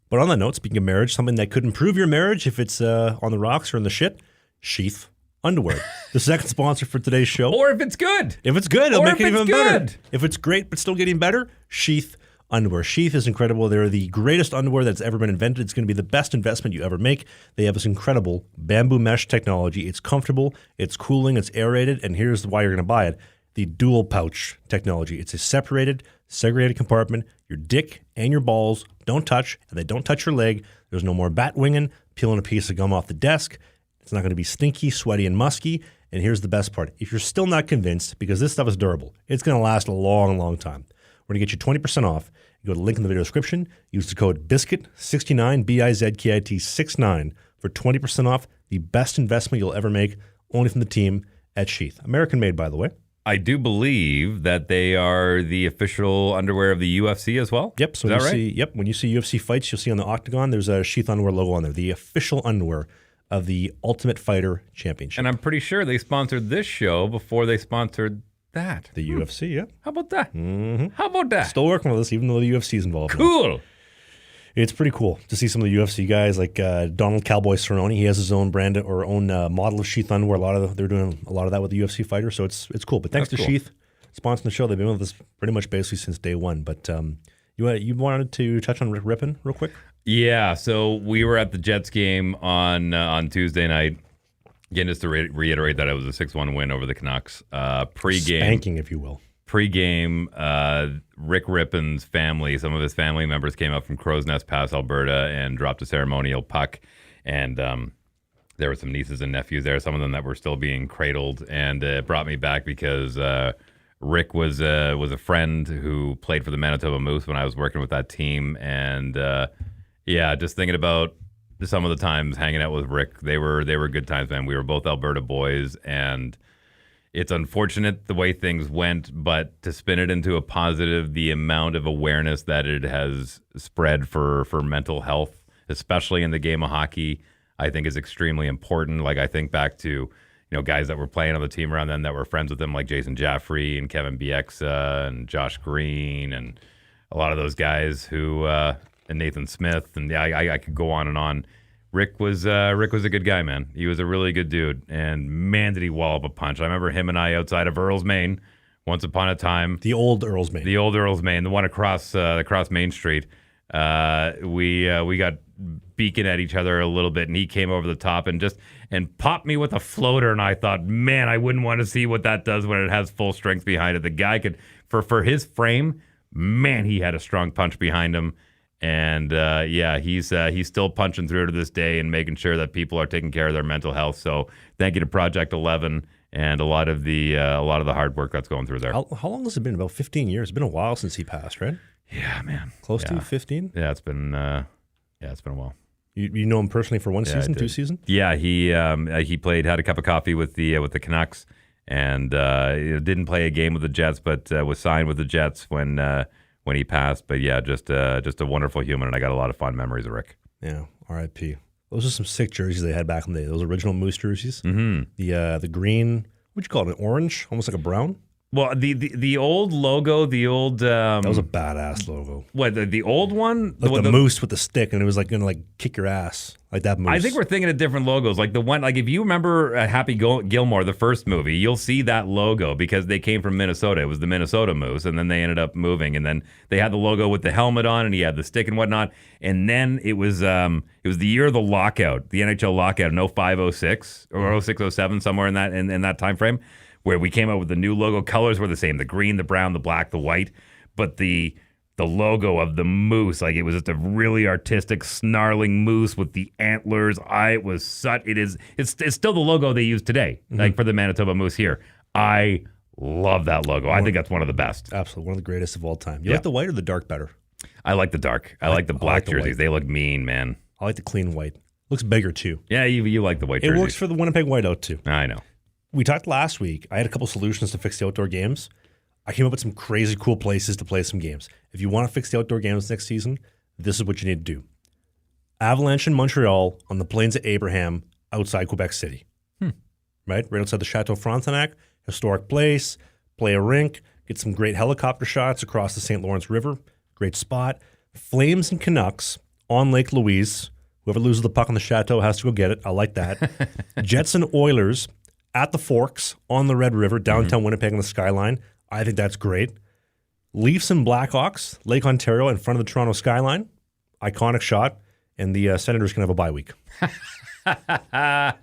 But on that note, speaking of marriage, something that could improve your marriage if it's on the rocks or in the shit, Sheath Underwear. The second sponsor for today's show. Or if it's good. If it's good, it'll make it even better. Good. If it's great but still getting better, Sheath Underwear. Sheath is incredible. They're the greatest underwear that's ever been invented. It's going to be the best investment you ever make. They have this incredible bamboo mesh technology. It's comfortable, it's cooling, it's aerated, and here's why you're going to buy it. The dual pouch technology. It's a separated, segregated compartment. Your dick and your balls don't touch, and they don't touch your leg. There's no more bat winging, peeling a piece of gum off the desk. It's not going to be stinky, sweaty, and musky. And here's the best part. If you're still not convinced, because this stuff is durable, it's going to last a long, long time. We're going to get you 20% off. You go to the link in the video description. Use the code BIZKIT69, BIZKIT 69 for 20% off. The best investment you'll ever make, only from the team at Sheath. American made, by the way. I do believe that they are the official underwear of the UFC as well. Yep. So when you see UFC fights, you'll see on the octagon, there's a Sheath Underwear logo on there. The official underwear of the Ultimate Fighter Championship. And I'm pretty sure they sponsored this show before they sponsored that. The UFC, yeah. How about that? Mm-hmm. How about that? Still working with us, even though the UFC is involved. Cool. Now. It's pretty cool to see some of the UFC guys like Donald Cowboy Cerrone. He has his own brand or own model of Sheath Underwear. They're doing a lot of that with the UFC fighters, so it's cool. But thanks to Sheath sponsoring the show. They've been with us pretty much basically since day one. But you wanted to touch on Rypien real quick? Yeah, so we were at the Jets game on Tuesday night. Again, just to reiterate that it was a 6-1 win over the Canucks. Pre-game, spanking, if you will. Pre-game, Rick Rypien's family, some of his family members came up from Crow's Nest Pass, Alberta, and dropped a ceremonial puck. And there were some nieces and nephews there, some of them that were still being cradled. And it brought me back because Rick was a friend who played for the Manitoba Moose when I was working with that team. And yeah, just thinking about some of the times hanging out with Rick, they were good times, man. We were both Alberta boys, and it's unfortunate the way things went, but to spin it into a positive, the amount of awareness that it has spread for mental health, especially in the game of hockey, I think is extremely important. Like, I think back to, guys that were playing on the team around then that were friends with them, like Jason Jaffrey and Kevin Bieksa and Josh Green and a lot of those guys who and Nathan Smith, and I could go on and on. Rick was a good guy, man. He was a really good dude, and man, did he wallop a punch. I remember him and I outside of Earl's Main once upon a time. The old Earl's Main. The old Earl's Main, the one across Main Street. We got beaking at each other a little bit, and he came over the top and popped me with a floater, and I thought, man, I wouldn't want to see what that does when it has full strength behind it. The guy could, for his frame, man, he had a strong punch behind him. And yeah, he's still punching through to this day and making sure that people are taking care of their mental health. So thank you to Project 11 and a lot of the hard work that's going through there. How long has it been? About 15 years. It's been a while since he passed, right? Yeah, man. Close to 15? Yeah, it's been a while. You know him personally for one season, 2 seasons? Yeah, he played, had a cup of coffee with the Canucks, and didn't play a game with the Jets, but was signed with the Jets when he passed. But yeah, just a wonderful human, and I got a lot of fond memories of Rick. Yeah, R.I.P. Those are some sick jerseys they had back in the day. Those original Moose jerseys. Mm-hmm. The green, what'd you call it? An orange, almost like a brown. Well, the old logo, the old that was a badass logo. What the old one? Like the moose with the stick, and it was like gonna kick your ass like that moose. I think we're thinking of different logos. Like the one, like if you remember Happy Gilmore, the first movie, you'll see that logo because they came from Minnesota. It was the Minnesota Moose, and then they ended up moving, and then they had the logo with the helmet on, and he had the stick and whatnot. And then it was the year of the lockout, the NHL lockout in 05-06 or 06-07, somewhere in that time frame, where we came out with the new logo. Colors were the same: the green, the brown, the black, the white, but the the logo of the moose. Like, it was just a really artistic, snarling moose with the antlers. It's still the logo they use today, like for the Manitoba Moose here. I love that logo. I think that's one of the best. Absolutely. One of the greatest of all time. You like the white or the dark better? I like the dark. I like the black jerseys. They look mean, man. I like the clean white. Looks bigger, too. Yeah, you like the white jerseys. It works for the Winnipeg whiteout, too. I know. We talked last week. I had a couple solutions to fix the outdoor games. I came up with some crazy cool places to play some games. If you want to fix the outdoor games next season, this is what you need to do. Avalanche in Montreal on the Plains of Abraham outside Quebec City. Right outside the Chateau Frontenac, historic place, play a rink, get some great helicopter shots across the St. Lawrence River. Great spot. Flames and Canucks on Lake Louise. Whoever loses the puck on the Chateau has to go get it. I like that. Jets and Oilers at the Forks on the Red River, downtown Winnipeg on the skyline. I think that's great. Leafs and Blackhawks, Lake Ontario in front of the Toronto skyline. Iconic shot. And the Senators can have a bye week. I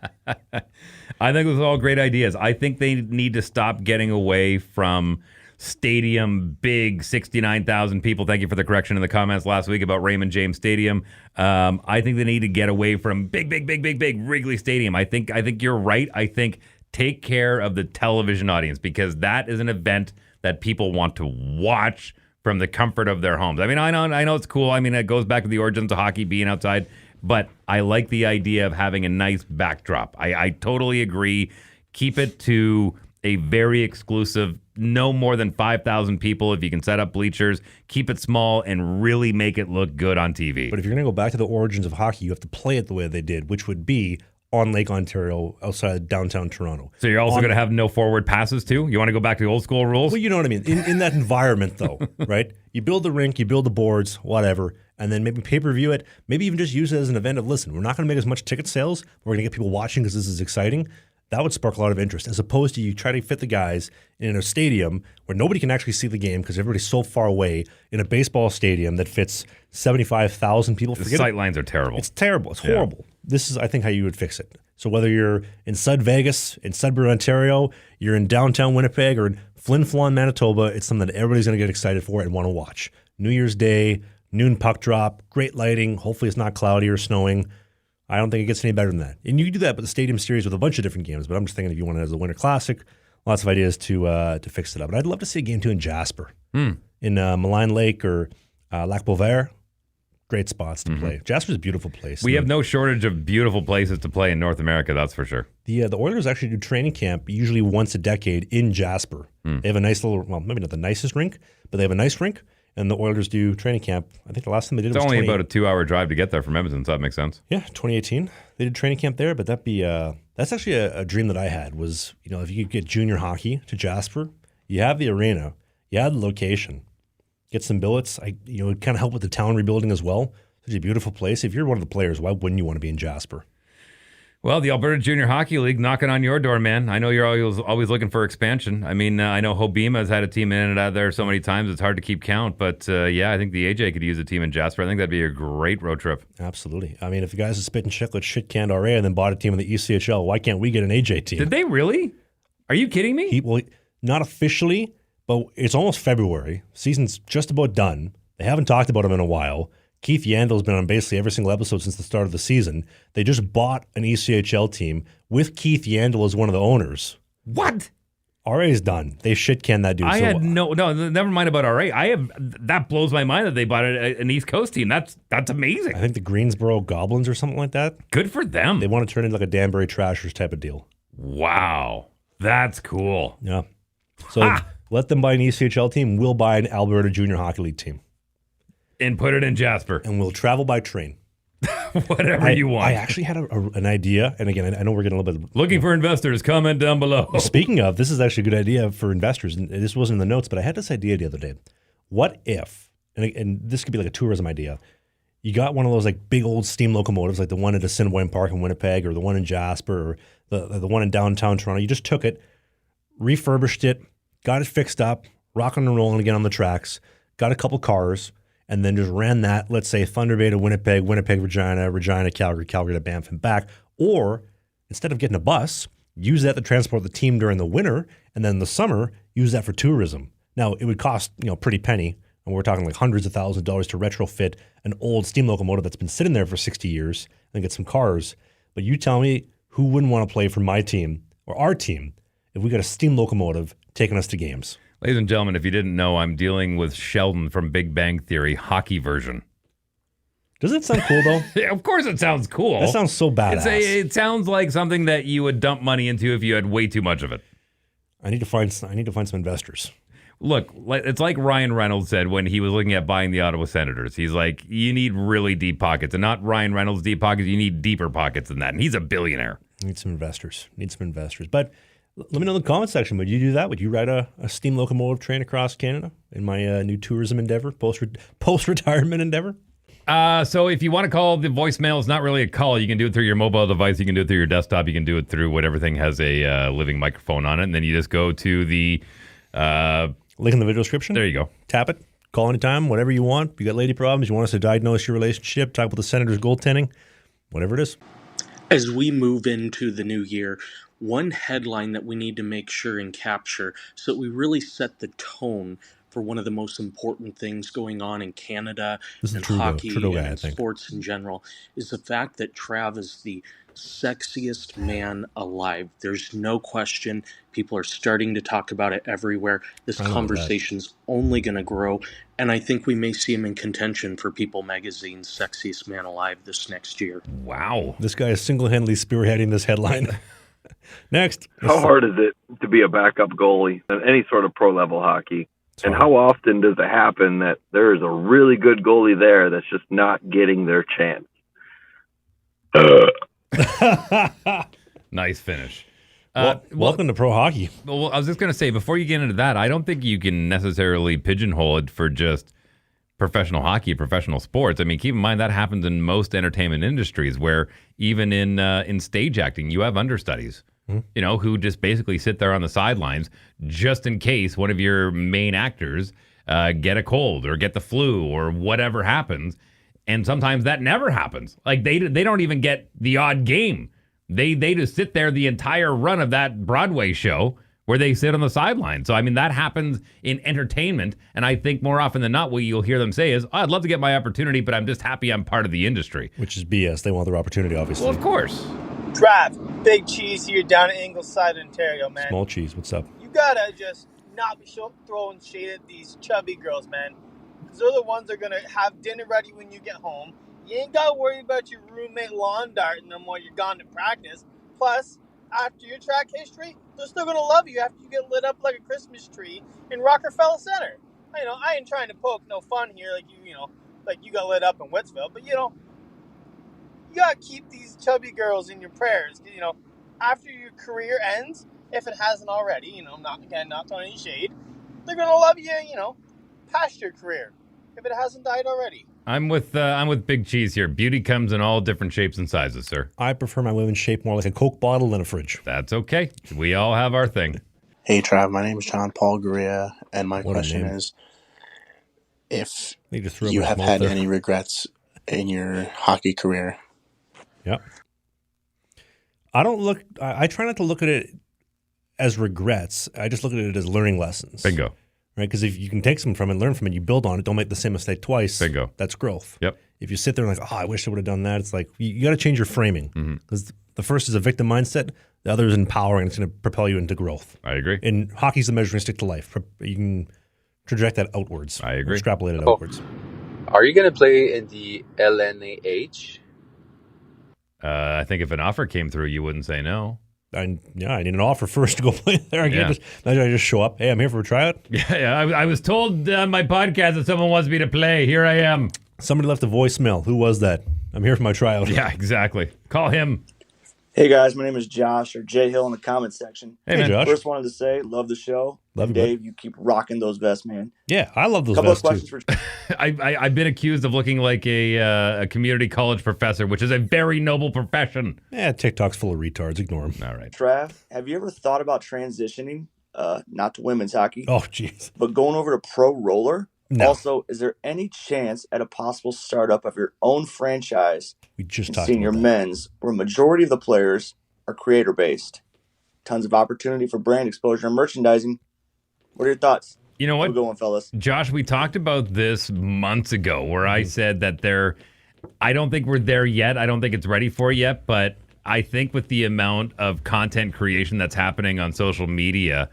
think those are all great ideas. I think they need to stop getting away from stadium, big 69,000 people. Thank you for the correction in the comments last week about Raymond James Stadium. I think they need to get away from big Wrigley Stadium. I think you're right. I think take care of the television audience, because that is an event that people want to watch from the comfort of their homes. I mean, I know it's cool. I mean, it goes back to the origins of hockey being outside, but I like the idea of having a nice backdrop. I totally agree. Keep it to a very exclusive, no more than 5,000 people. If you can set up bleachers, keep it small and really make it look good on TV. But if you're going to go back to the origins of hockey, you have to play it the way they did, which would be on Lake Ontario outside downtown Toronto. So you're also going to have no forward passes too? You want to go back to the old school rules? Well, you know what I mean. In that environment, though, right? You build the rink, you build the boards, whatever, and then maybe pay-per-view it. Maybe even just use it as an event of, listen, we're not going to make as much ticket sales. We're going to get people watching because this is exciting. That would spark a lot of interest, as opposed to you try to fit the guys in a stadium where nobody can actually see the game because everybody's so far away, in a baseball stadium that fits 75,000 people. The sight lines are terrible. It's terrible. It's horrible. This is, I think, how you would fix it. So whether you're in Sud Vegas, in Sudbury, Ontario, you're in downtown Winnipeg, or in Flin Flon, Manitoba, it's something that everybody's going to get excited for and want to watch. New Year's Day, noon puck drop, great lighting. Hopefully it's not cloudy or snowing. I don't think it gets any better than that. And you can do that with the Stadium Series with a bunch of different games, but I'm just thinking if you want it as a Winter Classic, lots of ideas to fix it up. But I'd love to see a game, too, in Jasper, in Malign Lake or Lac Beauvert. Great spots to play. Jasper's a beautiful place. We have no shortage of beautiful places to play in North America, that's for sure. The Oilers actually do training camp usually once a decade in Jasper. They have a nice little, well, maybe not the nicest rink, but they have a nice rink. And the Oilers do training camp. I think the last time they did it was only about a 2-hour drive to get there from Edmonton, so that makes sense. Yeah, 2018. They did training camp there, but that's actually a dream that I had was, if you could get junior hockey to Jasper, you have the arena, you have the location, get some billets. It kind of help with the town rebuilding as well. Such a beautiful place. If you're one of the players, why wouldn't you want to be in Jasper? Well, the Alberta Junior Hockey League knocking on your door, man. I know you're always looking for expansion. I mean, I know Hobima has had a team in and out there so many times it's hard to keep count. But I think the AJ could use a team in Jasper. I think that'd be a great road trip. Absolutely. I mean, if the guys at Spittin Chiclets shit-canned RA and then bought a team in the ECHL, why can't we get an AJ team? Did they really? Are you kidding me? Not officially, but it's almost February. Season's just about done. They haven't talked about him in a while. Keith Yandel's been on basically every single episode since the start of the season. They just bought an ECHL team with Keith Yandel as one of the owners. What? RA's done. They shit-canned that dude. Had no, never mind about RA. That blows my mind that they bought an East Coast team. That's amazing. I think the Greensboro Goblins or something like that. Good for them. They want to turn it into like a Danbury Trashers type of deal. Wow. That's cool. Yeah. So let them buy an ECHL team. We'll buy an Alberta Junior Hockey League team. And put it in Jasper. And we'll travel by train. Whatever you want. I actually had an idea. And again, I know we're getting a little bit... Looking for investors, comment down below. Speaking of, this is actually a good idea for investors. And this wasn't in the notes, but I had this idea the other day. What if, and this could be like a tourism idea, you got one of those like big old steam locomotives, like the one at Assiniboine Park in Winnipeg or the one in Jasper or the one in downtown Toronto. You just took it, refurbished it, got it fixed up, rocking and rolling again on the tracks, got a couple cars, and then just ran that, let's say, Thunder Bay to Winnipeg, Winnipeg, Regina, Calgary, Calgary to Banff and back. Or instead of getting a bus, use that to transport the team during the winter, and then in the summer, use that for tourism. Now, it would cost, pretty penny, and we're talking like hundreds of thousands of dollars to retrofit an old steam locomotive that's been sitting there for 60 years and get some cars. But you tell me who wouldn't want to play for my team or our team if we got a steam locomotive taking us to games? Ladies and gentlemen, if you didn't know, I'm dealing with Sheldon from Big Bang Theory, hockey version. Doesn't it sound cool, though? Yeah, of course it sounds cool. That sounds so badass. It sounds like something that you would dump money into if you had way too much of it. I need to find some investors. Look, it's like Ryan Reynolds said when he was looking at buying the Ottawa Senators. He's like, you need really deep pockets. And not Ryan Reynolds' deep pockets. You need deeper pockets than that. And he's a billionaire. Need some investors. But let me know in the comment section. Would you do that? Would you ride a steam locomotive train across Canada in my new tourism endeavor, post-retirement endeavor? So if you want to call the voicemail, it's not really a call. You can do it through your mobile device. You can do it through your desktop. You can do it through whatever thing has a living microphone on it. And then you just go to the... link in the video description. There you go. Tap it. Call anytime, whatever you want. You got lady problems. You want us to diagnose your relationship. Talk about the Senators' goaltending. Whatever it is. As we move into the new year, one headline that we need to make sure and capture so that we really set the tone for one of the most important things going on in Canada and hockey and sports in general is the fact that Trav is the sexiest man alive. There's no question. People are starting to talk about it everywhere. This conversation's only going to grow, and I think we may see him in contention for People Magazine's Sexiest Man Alive this next year. Wow. This guy is single-handedly spearheading this headline. Next. How hard is it to be a backup goalie in any sort of pro-level hockey? And how often does it happen that there is a really good goalie there that's just not getting their chance? Nice finish. Welcome to pro hockey. Well, I was just going to say, before you get into that, I don't think you can necessarily pigeonhole it for just professional hockey, professional sports. I mean, keep in mind that happens in most entertainment industries where even in stage acting, you have understudies. You know, who just basically sit there on the sidelines just in case one of your main actors get a cold or get the flu or whatever happens. And sometimes that never happens. Like they don't even get the odd game. They just sit there the entire run of that Broadway show where they sit on the sidelines. So, I mean, that happens in entertainment. And I think more often than not, what you'll hear them say is, I'd love to get my opportunity, but I'm just happy I'm part of the industry. Which is BS. They want their opportunity, obviously. Well, of course. Trav, Big Cheese here down in Ingleside, Ontario, man. Small Cheese, what's up? You gotta just not be throwing shade at these chubby girls, man. Because they're the ones that are gonna have dinner ready when you get home. You ain't gotta worry about your roommate lawn darting them while you're gone to practice. Plus, after your track history, they're still gonna love you after you get lit up like a Christmas tree in Rockefeller Center. I ain't trying to poke no fun here, like you got lit up in Witsville, but you gotta keep these chubby girls in your prayers. After your career ends, if it hasn't already, not throwing any shade, they're gonna love you, past your career, if it hasn't died already. I'm with Big Cheese here. Beauty comes in all different shapes and sizes, sir. I prefer my women shaped more like a Coke bottle than a fridge. That's okay. We all have our thing. Hey, Trav. My name is John Paul Gurria, and my question is, if you have had any regrets in your hockey career. Yep. I try not to look at it as regrets. I just look at it as learning lessons. Bingo. Right? Because if you can take some from it, learn from it, you build on it, don't make the same mistake twice. Bingo. That's growth. Yep. If you sit there and I wish I would have done that, it's like you got to change your framing. Because the first is a victim mindset, the other is empowering. It's going to propel you into growth. I agree. And hockey's the measuring stick to life. You can traject that outwards. I agree. Extrapolate it outwards. Are you going to play in the LNAH? I think if an offer came through, you wouldn't say no. I need an offer first to go play there. I just show up. Hey, I'm here for a tryout. Yeah. I was told on my podcast that someone wants me to play. Here I am. Somebody left a voicemail. Who was that? I'm here for my tryout. Yeah, exactly. Call him. Hey guys, my name is Josh, or Jay Hill in the comment section. Hey Josh. First wanted to say, love the show. Love you, Dave, bud. you keep rocking those vests, man. Yeah, I love those vests too. I've been accused of looking like a community college professor, which is a very noble profession. Yeah, TikTok's full of retards. Ignore them. All right. Trav, have you ever thought about transitioning, not to women's hockey? Oh, jeez. But going over to pro roller? No. Also, is there any chance at a possible startup of your own franchise we just in talked senior about that. men's, where a majority of the players are creator-based? Tons of opportunity for brand exposure and merchandising. What are your thoughts? You know what? Have a good one, fellas. Josh, we talked about this months ago where I said that I don't think we're there yet. I don't think it's ready for it yet, but I think with the amount of content creation that's happening on social media,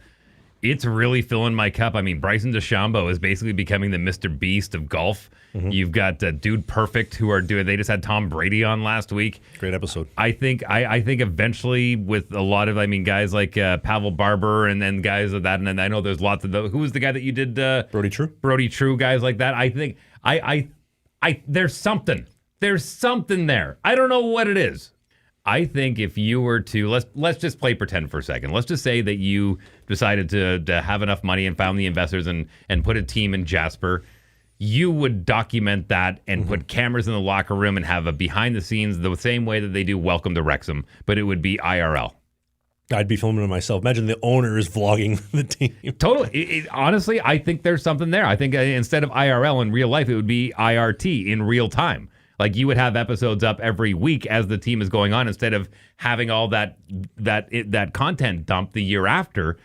it's really filling my cup. I mean, Bryson DeChambeau is basically becoming the Mr. Beast of golf. You've got Dude Perfect who are doing. They just had Tom Brady on last week. Great episode. I think eventually with a lot of guys like Pavel Barber and then guys of that, and then I know there's lots of those. Who was the guy that you did? Brody True. Brody True, guys like that. I think I there's something. There's something there. I don't know what it is. I think if you were to let's just play pretend for a second. Let's just say that you decided to have enough money and found the investors and put a team in Jasper. You would document that and put cameras in the locker room and have a behind the scenes the same way that they do Welcome to Wrexham, but it would be IRL. I'd be filming it myself. Imagine the owner is vlogging the team. Totally. Honestly, I think there's something there. I think instead of IRL in real life, it would be IRT in real time. Like you would have episodes up every week as the team is going on instead of having all that content dump the year after.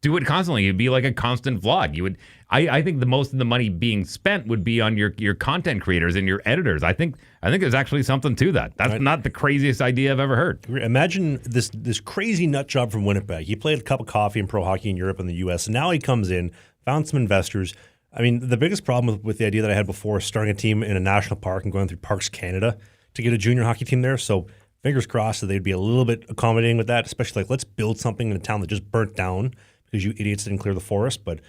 Do it constantly. It'd be like a constant vlog. I think the most of the money being spent would be on your content creators and your editors. I think there's actually something to that. That's not the craziest idea I've ever heard. Imagine this crazy nut job from Winnipeg. He played a cup of coffee in pro hockey in Europe and the U.S. And now he comes in, found some investors. I mean, the biggest problem with the idea that I had before, starting a team in a national park and going through Parks Canada to get a junior hockey team there. So fingers crossed that they'd be a little bit accommodating with that, especially let's build something in a town that just burnt down because you idiots didn't clear the forest. But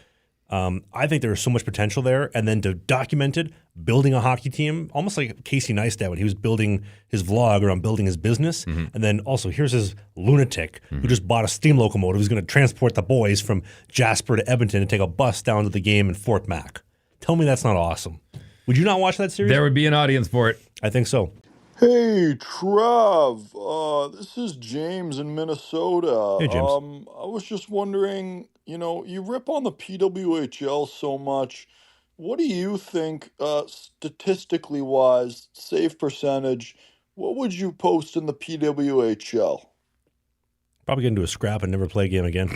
I think there is so much potential there. And then to document it, building a hockey team, almost like Casey Neistat when he was building his vlog around building his business. And then also here's his lunatic who just bought a steam locomotive who's going to transport the boys from Jasper to Edmonton and take a bus down to the game in Fort Mac. Tell me that's not awesome. Would you not watch that series? There would be an audience for it. I think so. Hey, Trav. This is James in Minnesota. Hey, James. I was just wondering, you rip on the PWHL so much. What do you think, statistically wise, save percentage, what would you post in the PWHL? Probably get into a scrap and never play a game again.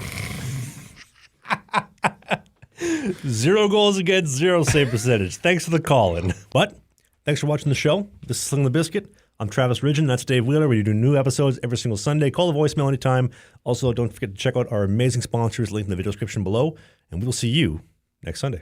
0 goals against, 0 save percentage. Thanks for the call-in. But thanks for watching the show. This is Slangin The Bizkit. I'm Travis Ridgen. That's Dave Wheeler. We do new episodes every single Sunday. Call the voicemail anytime. Also, don't forget to check out our amazing sponsors linked in the video description below. And we will see you next Sunday.